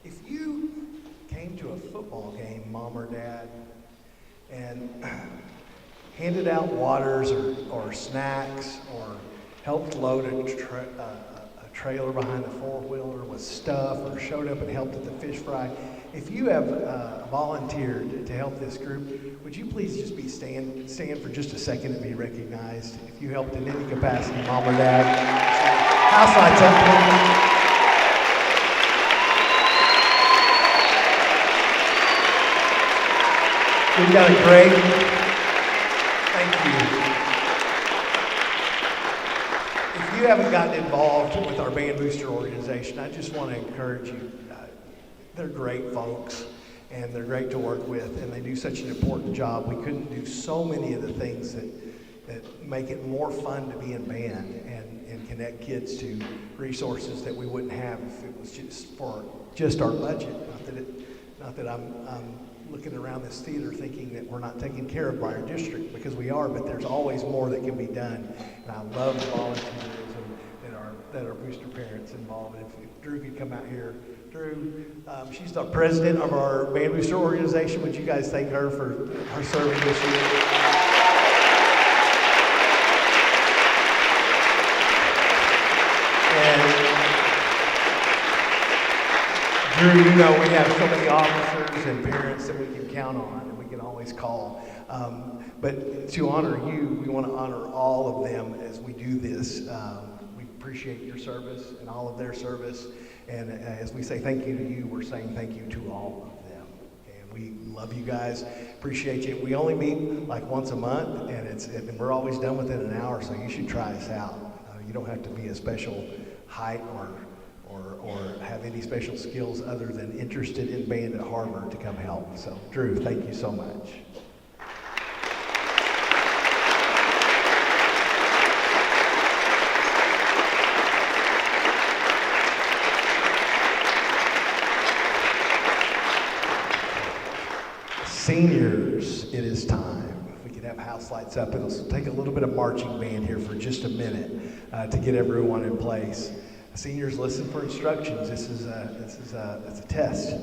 If you came to a football game, Mom or Dad, and handed out waters or snacks or helped load a trailer behind the four-wheeler with stuff or showed up and helped at the fish fry, if you have volunteered to help this group, would you please just stand for just a second and be recognized? If you helped in any capacity, Mom or Dad. House lights up, please. We've got a great, thank you. If you haven't gotten involved with our Band Booster organization, I just want to encourage you. They're great folks, and they're great to work with, and they do such an important job. We couldn't do so many of the things that make it more fun to be in band and connect kids to resources that we wouldn't have if it was just our budget. Not that I'm looking around this theater thinking that we're not taken care of by our district, because we are, but there's always more that can be done. And I love the volunteers that our booster parents involved. If Drew could come out here. Drew, she's the president of our Band Booster organization. Would you guys thank her for her serving this year? And Drew, you know we have so many officers and parents that we can count on and we can always call. But to honor you, we want to honor all of them as we do this. We appreciate your service and all of their service. And as we say thank you to you, we're saying thank you to all of them. And we love you guys, appreciate you. We only meet like once a month, and we're always done within an hour, so you should try us out. You don't have to be a special height or have any special skills other than interested in band at Har-Ber to come help. So Drew, thank you so much. Seniors, it is time. If we could have house lights up, it'll take a little bit of marching band here for just a minute to get everyone in place. Seniors, listen for instructions. This is a test.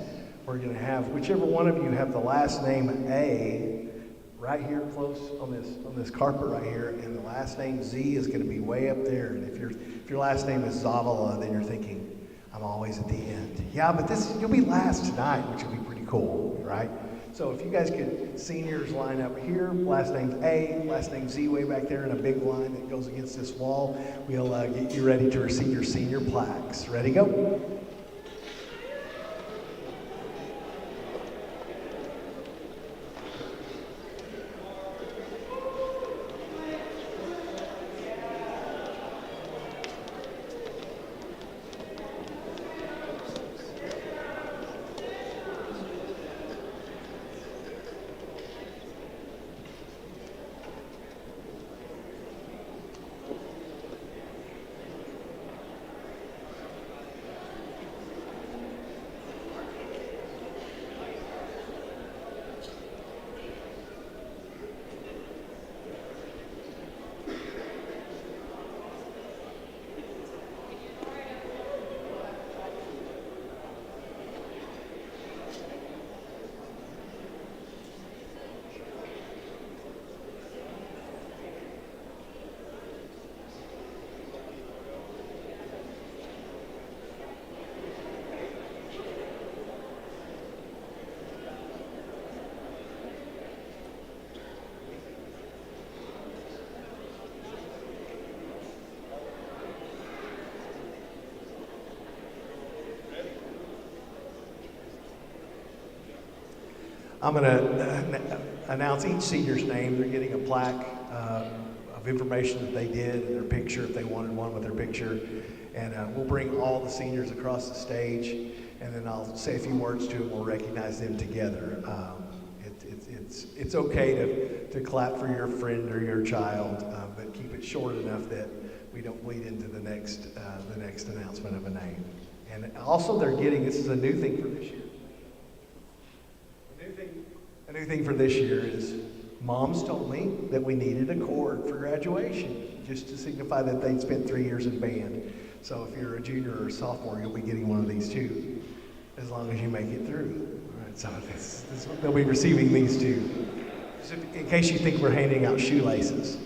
We're going to have whichever one of you have the last name A right here close on this carpet right here, and the last name Z is going to be way up there. And if your last name is Zavala, then you're thinking, I'm always at the end. Yeah, but you'll be last tonight, which will be pretty cool, right? So if you guys could, seniors, line up here, last name A, last name Z way back there in a big line that goes against this wall. We'll get you ready to receive your senior plaques. Ready, go. I'm going to announce each senior's name. They're getting a plaque of information that they did and their picture if they wanted one with their picture. And we'll bring all the seniors across the stage, and then I'll say a few words to them. We'll recognize them together. It's okay to clap for your friend or your child, but keep it short enough that we don't bleed into the next announcement of a name. And also this is a new thing for this year. A new thing for this year is moms told me that we needed a cord for graduation. just to signify that they spent 3 years in band. So if you're a junior or a sophomore, you'll be getting one of these too, as long as you make it through. All right, so they'll be receiving these too. So in case you think we're handing out shoelaces.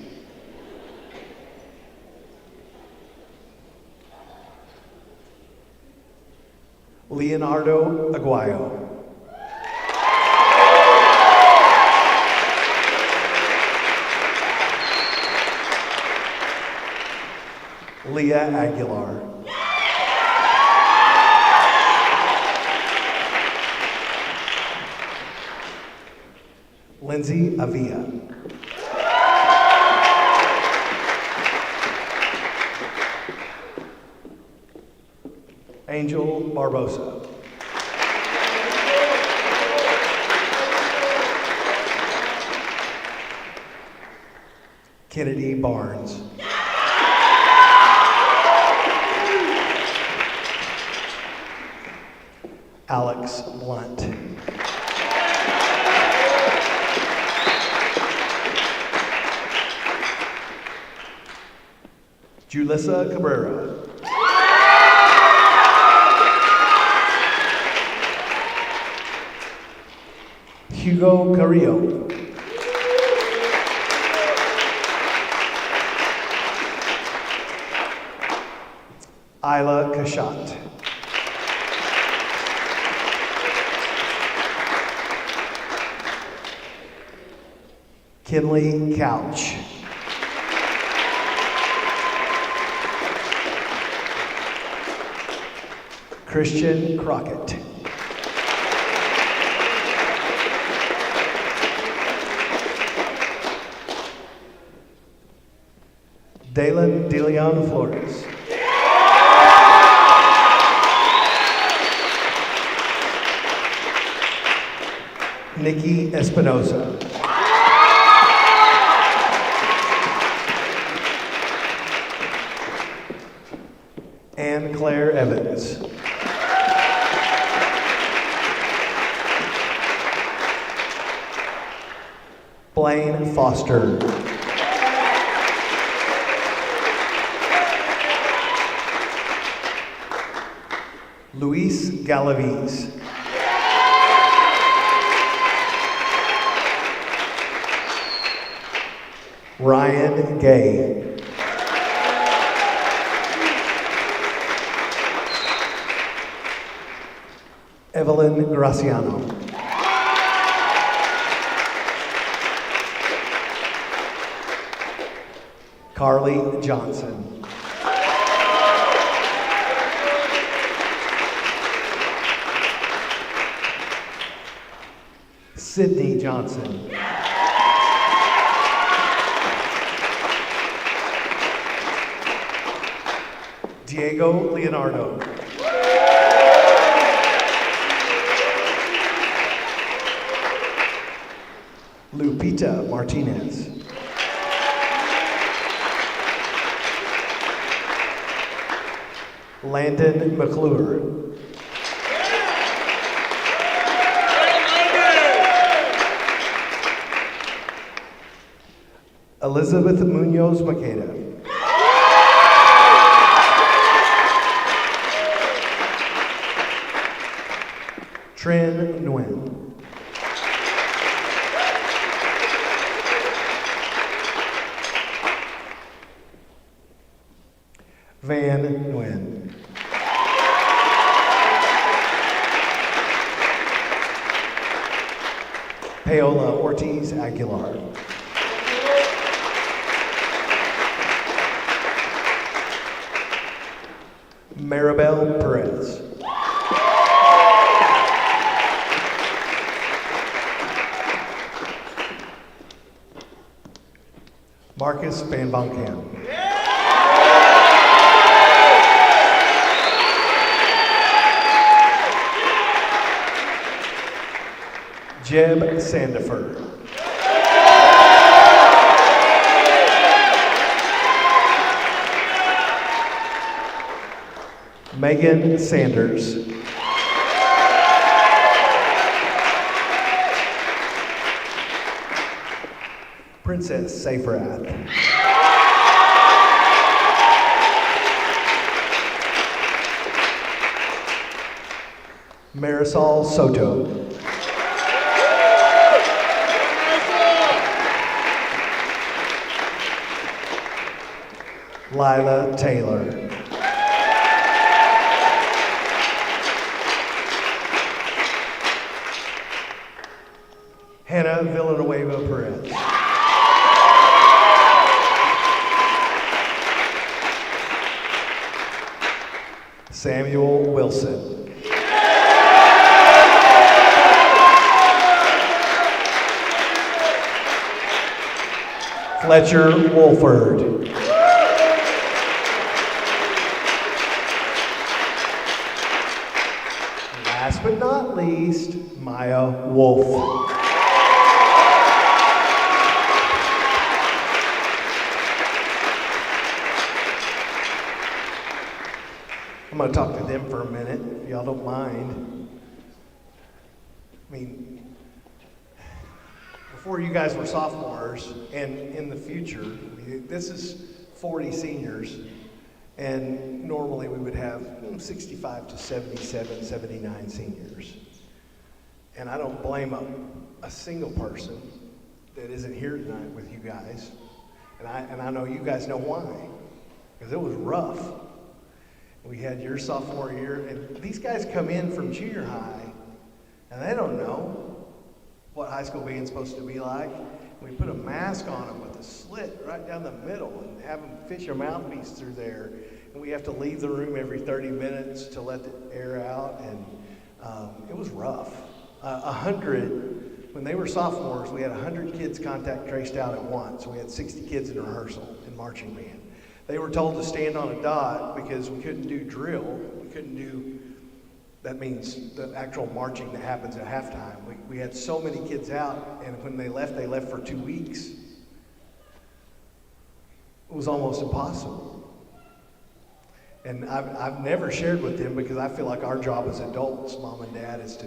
Leonardo Aguayo. Leah Aguilar. Lindsay Avia. Angel Barbosa. Kennedy Barnes. Alex Blunt. Julissa Cabrera. Hugo Carrillo. Isla Kashat. Kinley Couch. Christian Crockett. Dalen DeLeon Flores. Nikki Espinosa. Anne Claire Evans. Blaine Foster. Luis Galaviz. Ryan Gay. Evelyn Graciano. Carly Johnson. Sydney Johnson. Diego Leonardo. Lupita Martinez. Landon McClure. Elizabeth Munoz Makeda. Trin Nguyen. Van Nguyen. Paola Ortiz Aguilar. Maribel Perez. Marcus Van Bonkamp. Jeb Sandifer. Megan Sanders. Princess Seyfrath. Marisol Soto. Lila Taylor. Hannah Villanueva Perez. Samuel Wilson. Fletcher Wolford. Last but not least, Maya Wolf. I'm going to talk to them for a minute, if y'all don't mind. I mean, before you guys were sophomores, and in the future, this is 40 seniors, and normally we would have 65 to 77, 79 seniors. And I don't blame a single person that isn't here tonight with you guys. And I know you guys know why, because it was rough. We had your sophomore year, and these guys come in from junior high, and they don't know what high school being supposed to be like. We put a mask on them with a slit right down the middle and have them fish a mouthpiece through there. And we have to leave the room every 30 minutes to let the air out, and it was rough. 100, when they were sophomores, we had 100 kids contact traced out at once. We had 60 kids in rehearsal in marching band. They were told to stand on a dot because we couldn't do drill. We couldn't do, that means the actual marching that happens at halftime. We had so many kids out, and when they left for 2 weeks. It was almost impossible. And I've never shared with them because I feel like our job as adults, mom and dad, is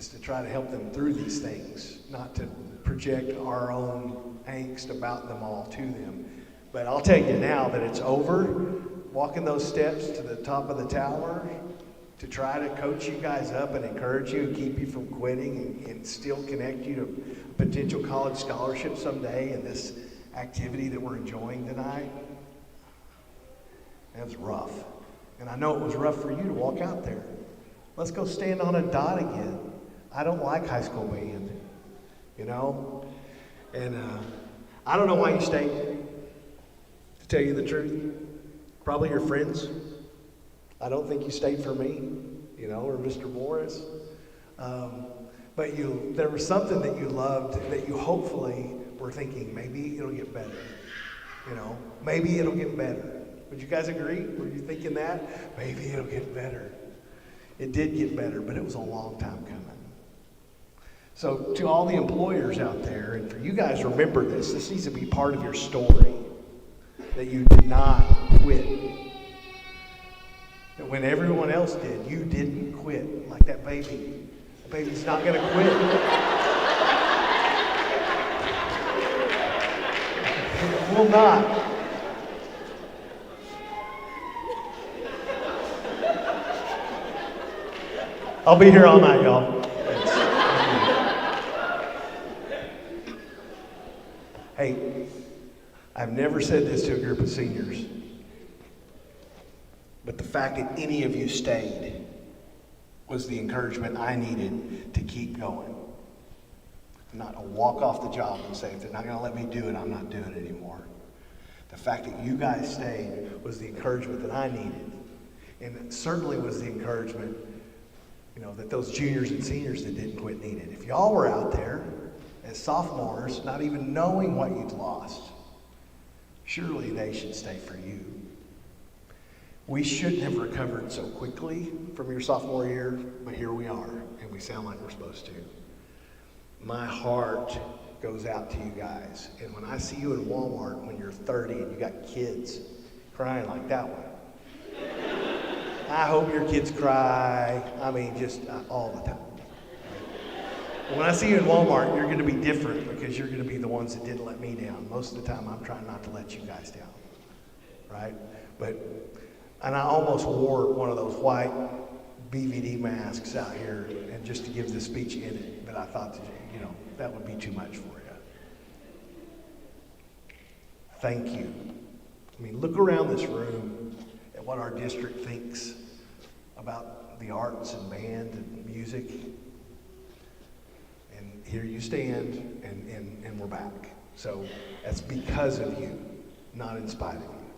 to try to help them through these things, not to project our own angst about them all to them. But I'll tell you now that it's over. Walking those steps to the top of the tower to try to coach you guys up and encourage you and keep you from quitting and still connect you to potential college scholarship someday in this activity that we're enjoying tonight. That was rough. And I know it was rough for you to walk out there. Let's go stand on a dot again. I don't like high school band, you know? And I don't know why you stayed. Tell you the truth, probably your friends. I don't think you stayed for me, you know, or Mr. Morris. But there was something that you loved that you hopefully were thinking, maybe it'll get better. You know, maybe it'll get better. Would you guys agree? Were you thinking that? Maybe it'll get better. It did get better, but it was a long time coming. So to all the employers out there, and for you guys, remember this needs to be part of your story. That you did not quit. That when everyone else did, you didn't quit. Like that baby. The baby's not going to quit. It will not. I'll be here all night, y'all. Hey. I've never said this to a group of seniors, but the fact that any of you stayed was the encouragement I needed to keep going. Not to walk off the job and say, if they're not going to let me do it, I'm not doing it anymore. The fact that you guys stayed was the encouragement that I needed. And it certainly was the encouragement, you know, that those juniors and seniors that didn't quit needed. If y'all were out there as sophomores, not even knowing what you'd lost, surely they should stay for you. We shouldn't have recovered so quickly from your sophomore year, but here we are, and we sound like we're supposed to. My heart goes out to you guys. And when I see you in Walmart when you're 30 and you got kids crying like that one, I hope your kids cry, I mean, just all the time. When I see you in Walmart, you're going to be different because you're going to be the ones that didn't let me down. Most of the time, I'm trying not to let you guys down, right? And I almost wore one of those white BVD masks out here and just to give the speech in it, but I thought that, that would be too much for you. Thank you. I mean, look around this room at what our district thinks about the arts and band and music. And here you stand, and we're back. So that's because of you, not in spite of you.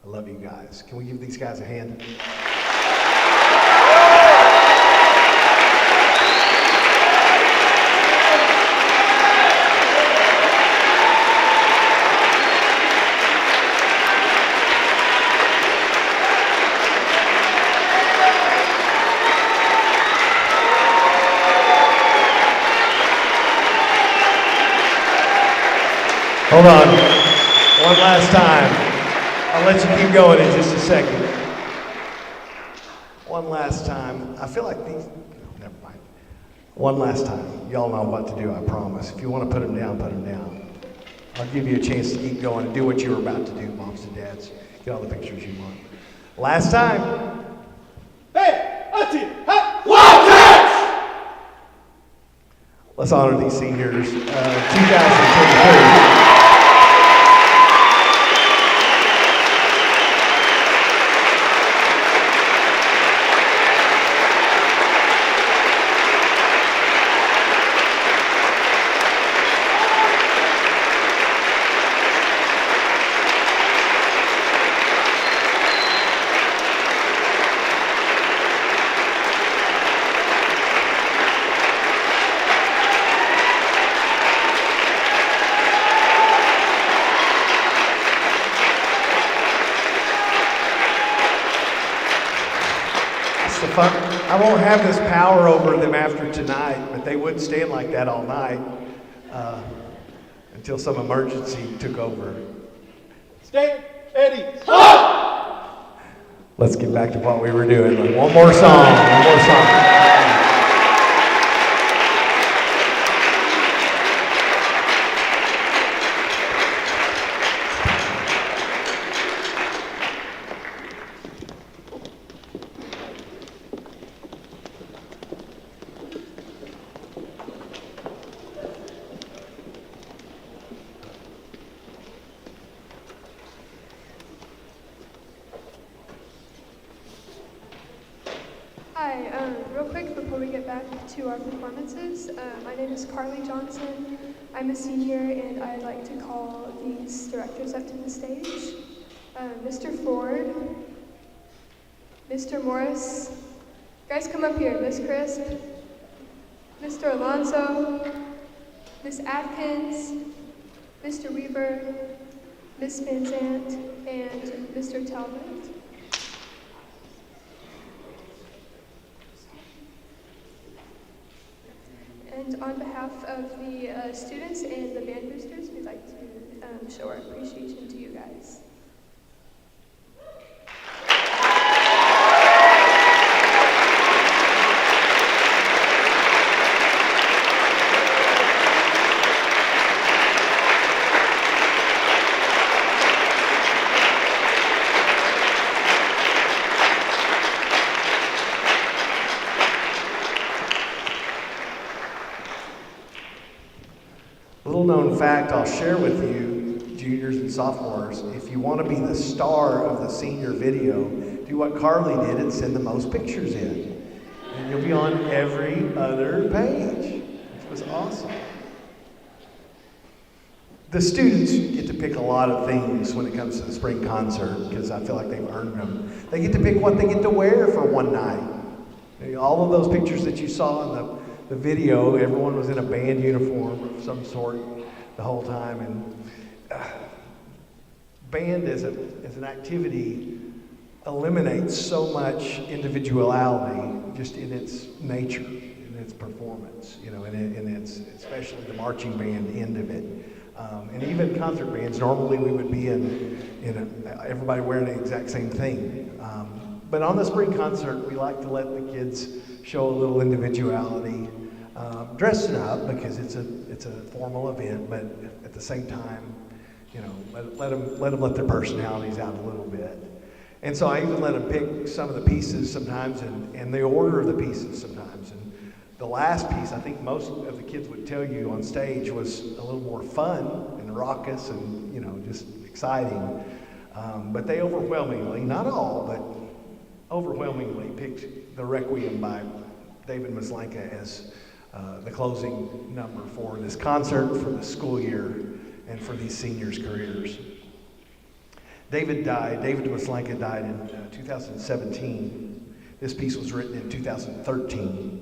I love you guys. Can we give these guys a hand? Hold on, one last time. I'll let you keep going in just a second. One last time. I feel like these, no, never mind. One last time. Y'all know what to do, I promise. If you want to put them down, put them down. I'll give you a chance to keep going and do what you were about to do, moms and dads. Get all the pictures you want. Last time. Hey, Auntie, let's honor these seniors. 2023. I won't have this power over them after tonight, but they would stand like that all night until some emergency took over. Stand, Eddie, stop! Let's get back to what we were doing. One more song. Hi, real quick before we get back to our performances, my name is Carly Johnson. I'm a senior and I'd like to call these directors up to the stage. Mr. Ford, Mr. Morris, guys come up here, Miss Crisp, Mr. Alonso, Miss Atkins, Mr. Weber, Miss Van Zandt, and Mr. Talbot. And on behalf of the students and the band boosters, we'd like to show our appreciation to you guys. Little known fact I'll share with you, juniors and sophomores, if you want to be the star of the senior video, do what Carly did and send the most pictures in. And you'll be on every other page, which was awesome. The students get to pick a lot of things when it comes to the spring concert because I feel like they've earned them. They get to pick what they get to wear for one night. All of those pictures that you saw in the video, everyone was in a band uniform of some sort the whole time, and band as an activity eliminates so much individuality just in its nature, in its performance, and it's especially the marching band end of it. And even concert bands, normally we would be everybody wearing the exact same thing. But on the spring concert, we like to let the kids show a little individuality, dressing up because it's a formal event, but at the same time, let them let their personalities out a little bit. And so I even let them pick some of the pieces sometimes and the order of the pieces sometimes. And the last piece, I think most of the kids would tell you on stage, was a little more fun and raucous and, you know, just exciting. But they overwhelmingly, not all, but overwhelmingly picked the Requiem by David Maslanka as the closing number for this concert, for the school year, and for these seniors' careers. David Maslanka died in 2017. This piece was written in 2013.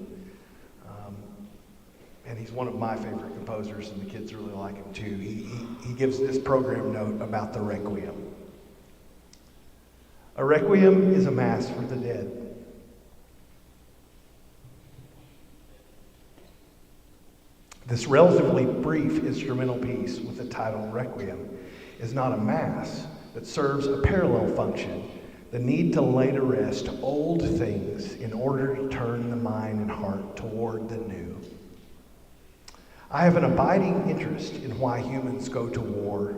And he's one of my favorite composers, and the kids really like him too. He gives this program note about the Requiem. A requiem is a mass for the dead. This relatively brief instrumental piece with the title Requiem is not a mass, but serves a parallel function, the need to lay to rest old things in order to turn the mind and heart toward the new. I have an abiding interest in why humans go to war.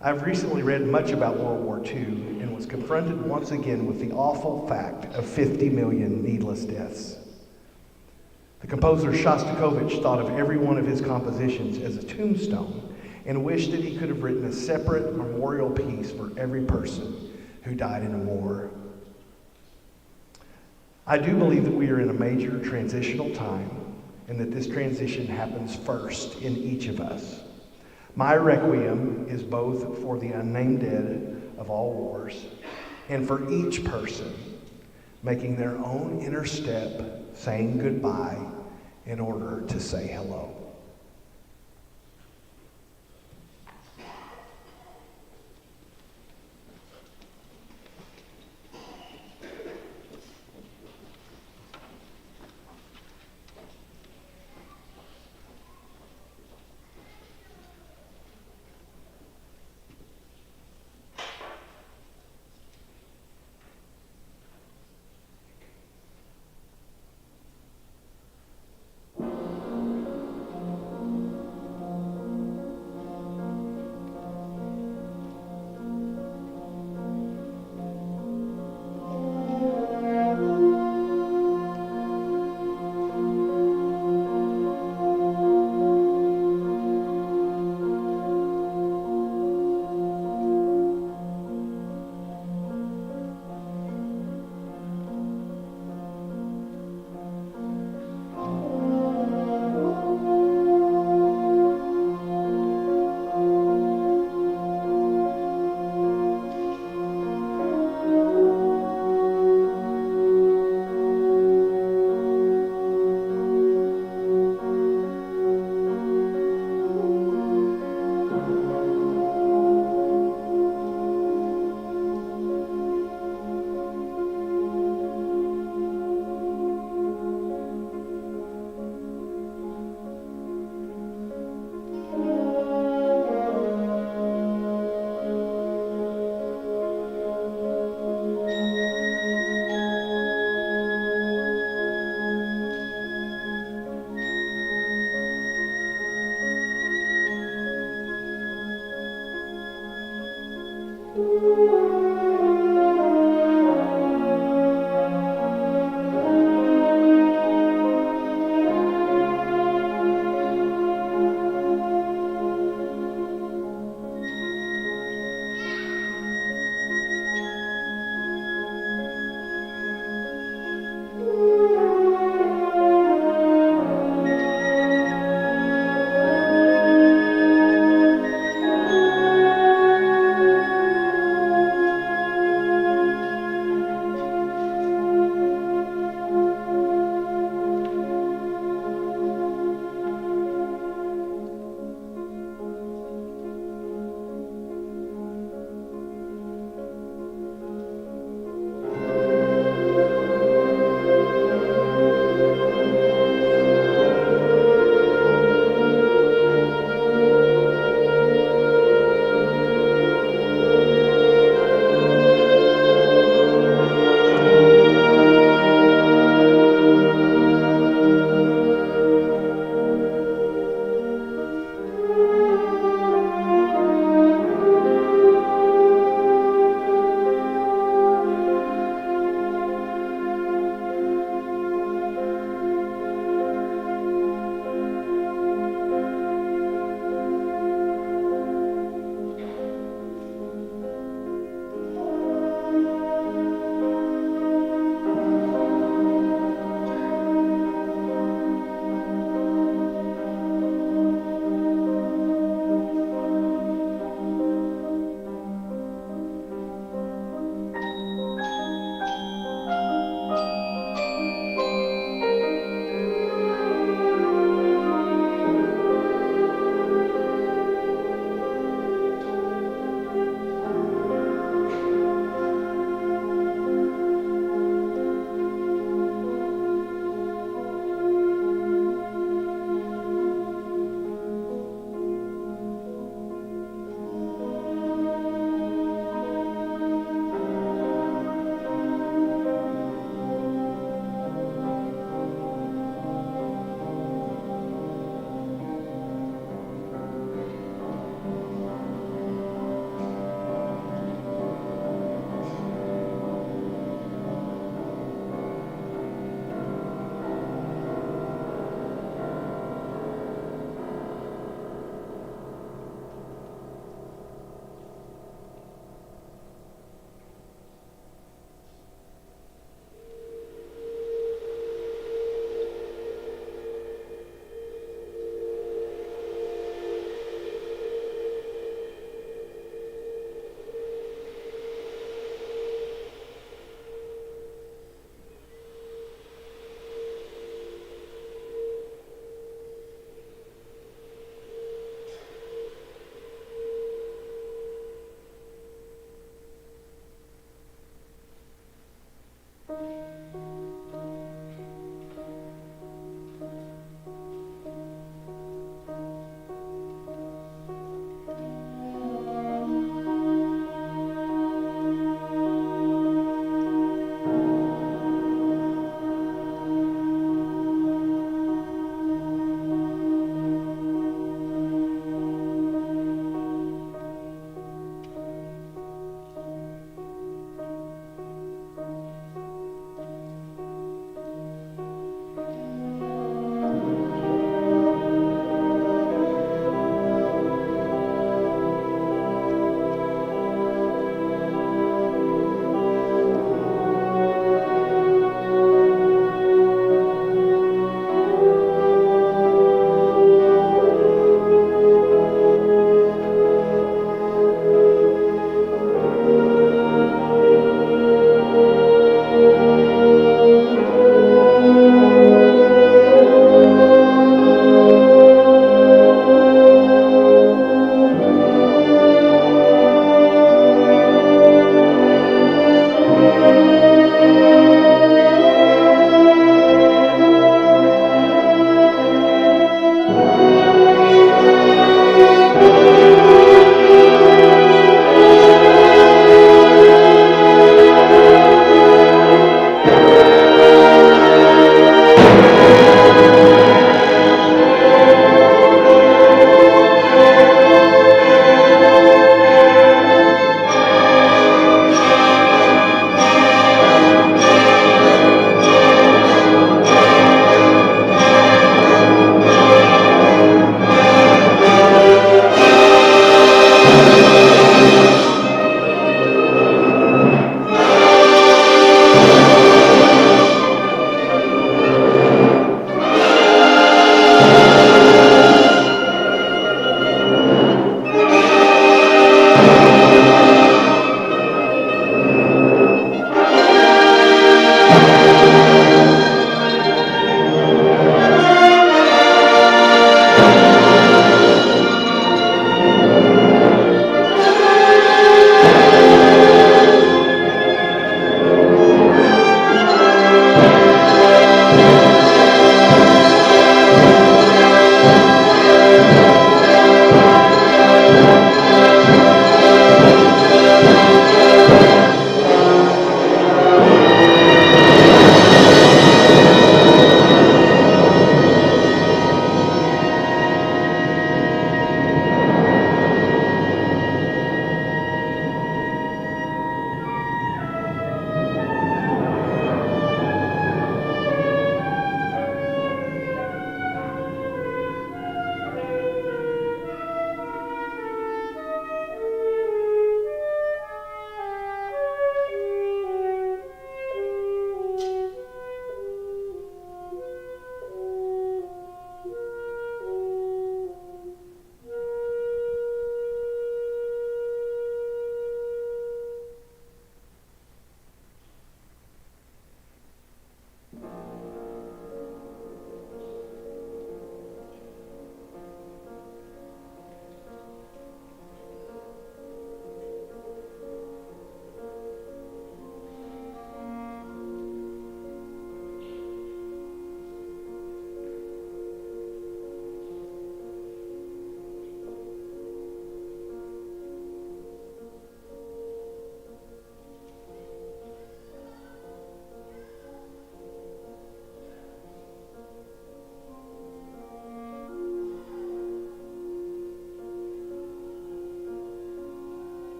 I've recently read much about World War II and was confronted once again with the awful fact of 50 million needless deaths. The composer Shostakovich thought of every one of his compositions as a tombstone and wished that he could have written a separate memorial piece for every person who died in a war. I do believe that we are in a major transitional time and that this transition happens first in each of us. My requiem is both for the unnamed dead of all wars and for each person making their own inner step, saying goodbye in order to say hello.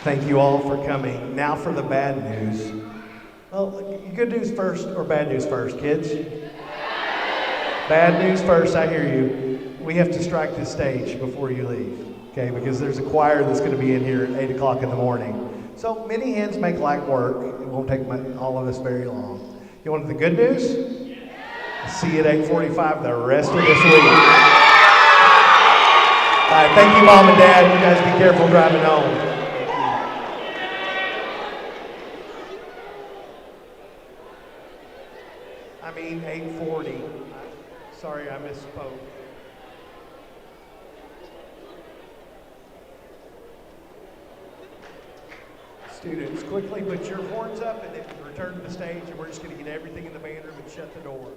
Thank you all for coming. Now for the bad news. Well, good news first or bad news first, kids? Bad news first, I hear you. We have to strike the stage before you leave, okay? Because there's a choir that's going to be in here at 8 o'clock in the morning. So many hands make light work. It won't take all of us very long. You wanted the good news? See you at 8:45 the rest of this week. All right, thank you, Mom and Dad. You guys be careful driving home. I mean 8:40. Sorry, I misspoke. Students, quickly put your horns up and then return to the stage, and we're just going to get everything in the band room and shut the door.